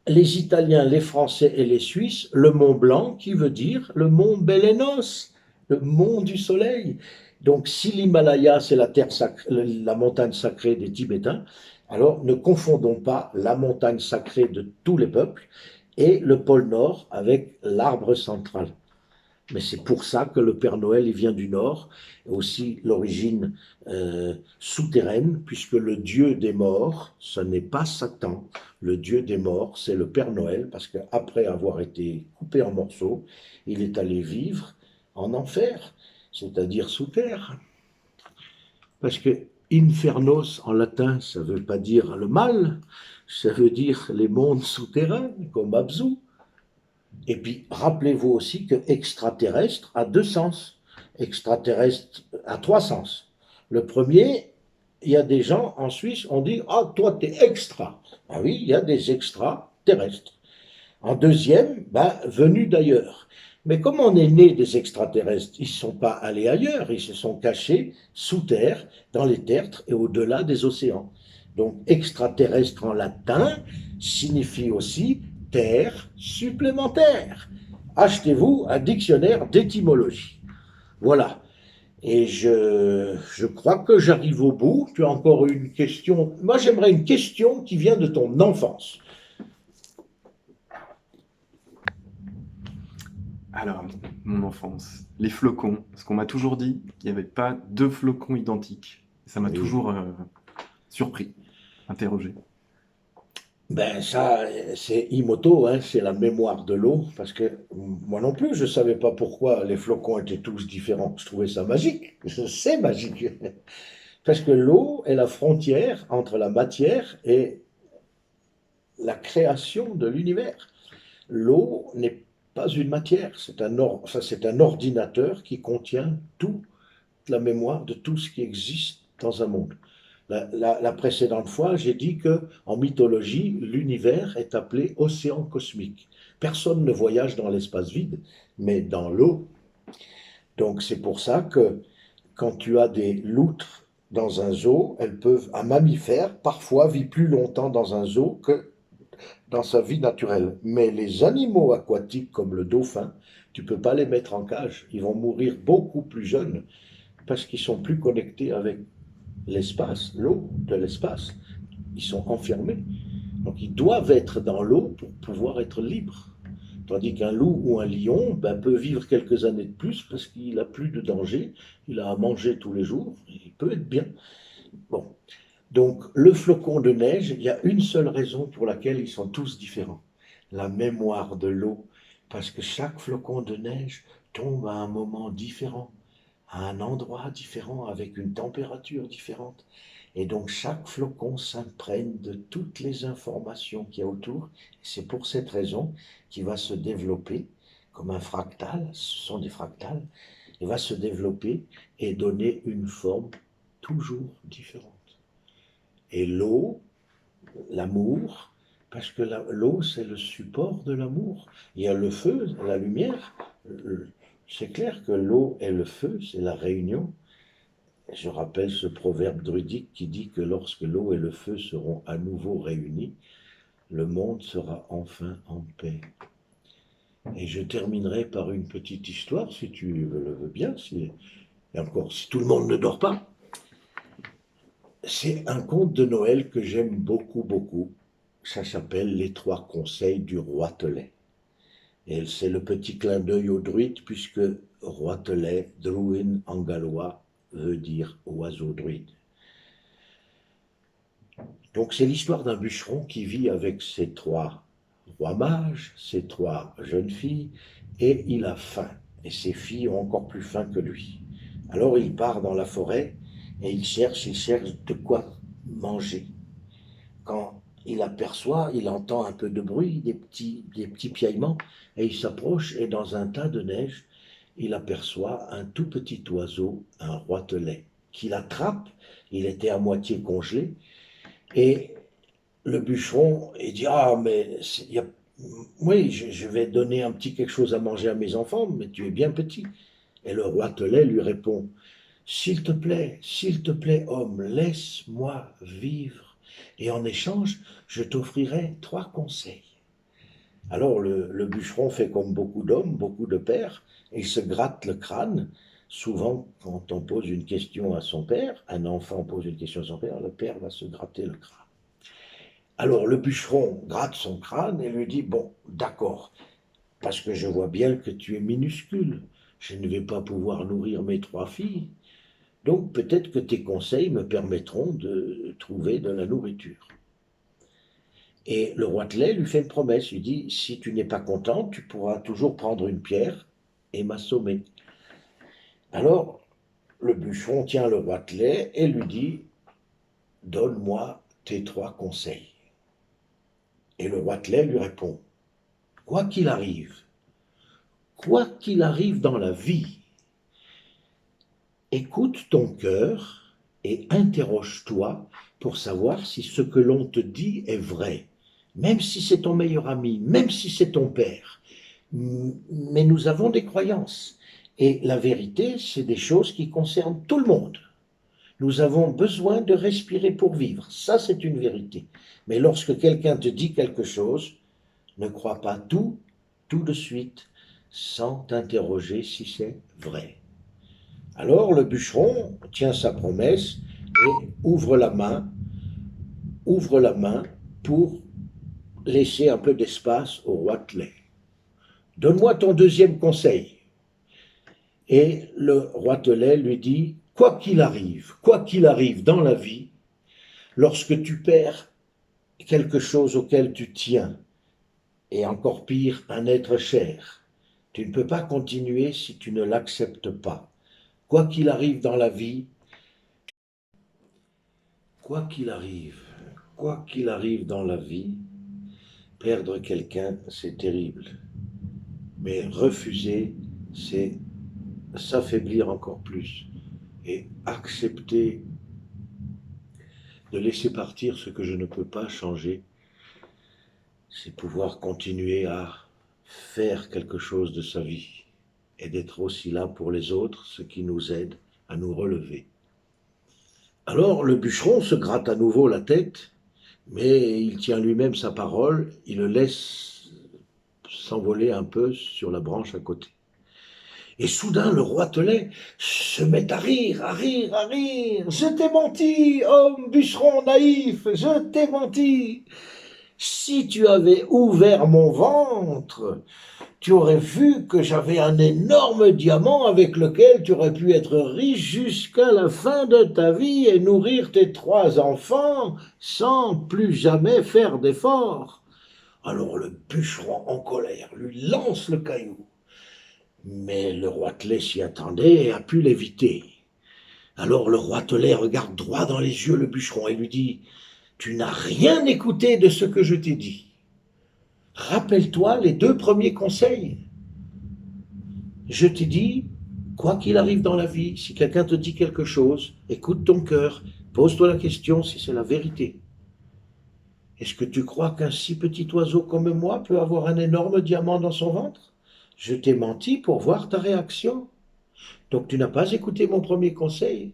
les Italiens, les Français et les Suisses, le Mont Blanc, qui veut dire le mont Bélénos, le mont du soleil. Donc, si l'Himalaya, c'est la terre sacrée, la montagne sacrée des Tibétains, alors ne confondons pas la montagne sacrée de tous les peuples et le pôle Nord avec l'arbre central. Mais c'est pour ça que le Père Noël, il vient du Nord, et aussi l'origine souterraine, puisque le Dieu des morts, ce n'est pas Satan. Le Dieu des morts, c'est le Père Noël, parce qu'après avoir été coupé en morceaux, il est allé vivre en enfer, c'est-à-dire sous terre. Parce que infernos en latin, ça ne veut pas dire le mal, ça veut dire les mondes souterrains, comme Abzu. Et puis, rappelez-vous aussi que extraterrestre a deux sens. Extraterrestre a trois sens. Le premier, il y a des gens en Suisse, on dit ah, toi, tu es extra. Ah oui, il y a des extraterrestres. En deuxième, ben, venus d'ailleurs. Mais comme on est né des extraterrestres, ils ne sont pas allés ailleurs, ils se sont cachés sous terre, dans les terres et au-delà des océans. Donc extraterrestre en latin signifie aussi terre supplémentaire. Achetez-vous un dictionnaire d'étymologie. Voilà. Et je crois que j'arrive au bout. Tu as encore une question. Moi, j'aimerais une question qui vient de ton enfance. Alors, mon enfance, les flocons, parce qu'on m'a toujours dit qu'il n'y avait pas deux flocons identiques. Ça m'a Oui. toujours surpris, interrogé. Ben ça, c'est Imoto, hein, c'est la mémoire de l'eau, parce que moi non plus, je ne savais pas pourquoi les flocons étaient tous différents. Je trouvais ça magique, c'est magique. Parce que l'eau est la frontière entre la matière et la création de l'univers. L'eau n'est pas une matière, c'est un ordinateur qui contient toute la mémoire de tout ce qui existe dans un monde. La précédente fois, j'ai dit que en mythologie, l'univers est appelé océan cosmique. Personne ne voyage dans l'espace vide, mais dans l'eau. Donc c'est pour ça que quand tu as des loutres dans un zoo, elles peuvent, un mammifère parfois vit plus longtemps dans un zoo que dans sa vie naturelle. Mais les animaux aquatiques comme le dauphin, tu peux pas les mettre en cage. Ils vont mourir beaucoup plus jeunes parce qu'ils sont plus connectés avec l'espace, l'eau de l'espace. Ils sont enfermés. Donc ils doivent être dans l'eau pour pouvoir être libres. Tandis qu'un loup ou un lion ben, peut vivre quelques années de plus parce qu'il a plus de danger, il a à manger tous les jours, il peut être bien. Bon. Donc le flocon de neige, il y a une seule raison pour laquelle ils sont tous différents. La mémoire de l'eau. Parce que chaque flocon de neige tombe à un moment différent, à un endroit différent, avec une température différente. Et donc chaque flocon s'imprègne de toutes les informations qu'il y a autour. C'est pour cette raison qu'il va se développer comme un fractal, ce sont des fractales, il va se développer et donner une forme toujours différente. Et l'eau, l'amour, parce que l'eau c'est le support de l'amour. Il y a le feu, la lumière. C'est clair que l'eau et le feu, c'est la réunion. Je rappelle ce proverbe druidique qui dit que lorsque l'eau et le feu seront à nouveau réunis, le monde sera enfin en paix. Et je terminerai par une petite histoire, si tu le veux bien, et encore si tout le monde ne dort pas. C'est un conte de Noël que j'aime beaucoup, beaucoup. Ça s'appelle Les trois conseils du roitelet. Et c'est le petit clin d'œil au druide, puisque roitelet, druin en gallois, veut dire oiseau druide. Donc c'est l'histoire d'un bûcheron qui vit avec ses trois rois mages, ses trois jeunes filles, et il a faim. Et ses filles ont encore plus faim que lui. Alors il part dans la forêt et il cherche de quoi manger. Quand il entend un peu de bruit, des petits piaillements, et il s'approche, et dans un tas de neige, il aperçoit un tout petit oiseau, un roitelet, qu'il attrape, il était à moitié congelé, et le bûcheron, il dit, ah, mais oui, je vais donner un petit quelque chose à manger à mes enfants, mais tu es bien petit. Et le roitelet lui répond, s'il te plaît, homme, laisse-moi vivre. Et en échange, je t'offrirai trois conseils. Alors le bûcheron fait comme beaucoup d'hommes, beaucoup de pères, et il se gratte le crâne. Souvent, quand on pose une question à son père, un enfant pose une question à son père, le père va se gratter le crâne. Alors le bûcheron gratte son crâne et lui dit, bon, d'accord, parce que je vois bien que tu es minuscule, je ne vais pas pouvoir nourrir mes trois filles, donc peut-être que tes conseils me permettront de trouver de la nourriture. Et le roi Tlay lui fait une promesse, il dit, si tu n'es pas content, tu pourras toujours prendre une pierre et m'assommer. Alors le bûcheron tient le roi Tlay et lui dit, donne-moi tes trois conseils. Et le roi Tlay lui répond, quoi qu'il arrive dans la vie, écoute ton cœur et interroge-toi pour savoir si ce que l'on te dit est vrai, même si c'est ton meilleur ami, même si c'est ton père. Mais nous avons des croyances. Et la vérité, c'est des choses qui concernent tout le monde. Nous avons besoin de respirer pour vivre. Ça, c'est une vérité. Mais lorsque quelqu'un te dit quelque chose, ne crois pas tout de suite, sans t'interroger si c'est vrai. Alors le bûcheron tient sa promesse et ouvre la main pour laisser un peu d'espace au roi Tlay. Donne-moi ton deuxième conseil. Et le roi Tlay lui dit, quoi qu'il arrive dans la vie, lorsque tu perds quelque chose auquel tu tiens, et encore pire, un être cher, tu ne peux pas continuer si tu ne l'acceptes pas. Quoi qu'il arrive dans la vie, quoi qu'il arrive, quoi qu'il arrive dans la vie, perdre quelqu'un, c'est terrible. Mais refuser, c'est s'affaiblir encore plus. Et accepter de laisser partir ce que je ne peux pas changer, c'est pouvoir continuer à faire quelque chose de sa vie et d'être aussi là pour les autres, ce qui nous aide à nous relever. Alors le bûcheron se gratte à nouveau la tête, mais il tient lui-même sa parole, il le laisse s'envoler un peu sur la branche à côté. Et soudain, le roi Tlay se met à rire, à rire, à rire. Je t'ai menti, homme bûcheron naïf, je t'ai menti. Si tu avais ouvert mon ventre, tu aurais vu que j'avais un énorme diamant avec lequel tu aurais pu être riche jusqu'à la fin de ta vie et nourrir tes trois enfants sans plus jamais faire d'efforts. Alors le bûcheron en colère lui lance le caillou. Mais le roi Tlay s'y attendait et a pu l'éviter. Alors le roi Tlay regarde droit dans les yeux le bûcheron et lui dit, tu n'as rien écouté de ce que je t'ai dit. Rappelle-toi les deux premiers conseils. Je t'ai dit, quoi qu'il arrive dans la vie, si quelqu'un te dit quelque chose, écoute ton cœur, pose-toi la question si c'est la vérité. Est-ce que tu crois qu'un si petit oiseau comme moi peut avoir un énorme diamant dans son ventre? Je t'ai menti pour voir ta réaction. Donc tu n'as pas écouté mon premier conseil.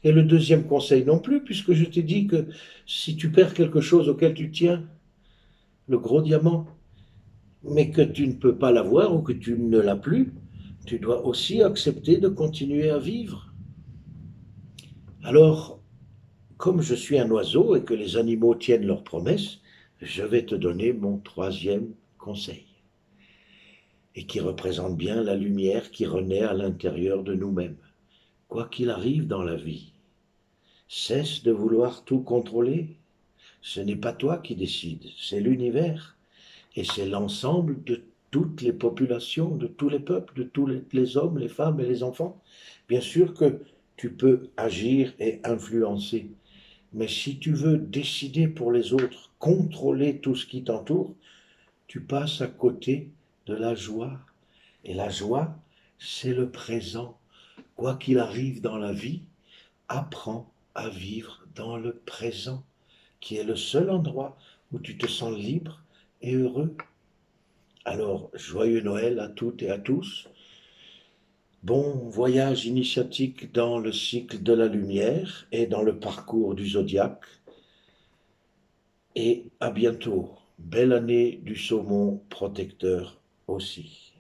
Et le deuxième conseil non plus, puisque je t'ai dit que si tu perds quelque chose auquel tu tiens, le gros diamant, mais que tu ne peux pas l'avoir ou que tu ne l'as plus, tu dois aussi accepter de continuer à vivre. Alors, comme je suis un oiseau et que les animaux tiennent leurs promesses, je vais te donner mon troisième conseil, et qui représente bien la lumière qui renaît à l'intérieur de nous-mêmes. Quoi qu'il arrive dans la vie, cesse de vouloir tout contrôler. Ce n'est pas toi qui décides, c'est l'univers. Et c'est l'ensemble de toutes les populations, de tous les peuples, de tous les hommes, les femmes et les enfants. Bien sûr que tu peux agir et influencer, mais si tu veux décider pour les autres, contrôler tout ce qui t'entoure, tu passes à côté de la joie. Et la joie, c'est le présent. Quoi qu'il arrive dans la vie, apprends à vivre dans le présent, qui est le seul endroit où tu te sens libre et heureux. Alors, joyeux Noël à toutes et à tous. Bon voyage initiatique dans le cycle de la lumière et dans le parcours du zodiaque. Et à bientôt. Belle année du saumon protecteur aussi.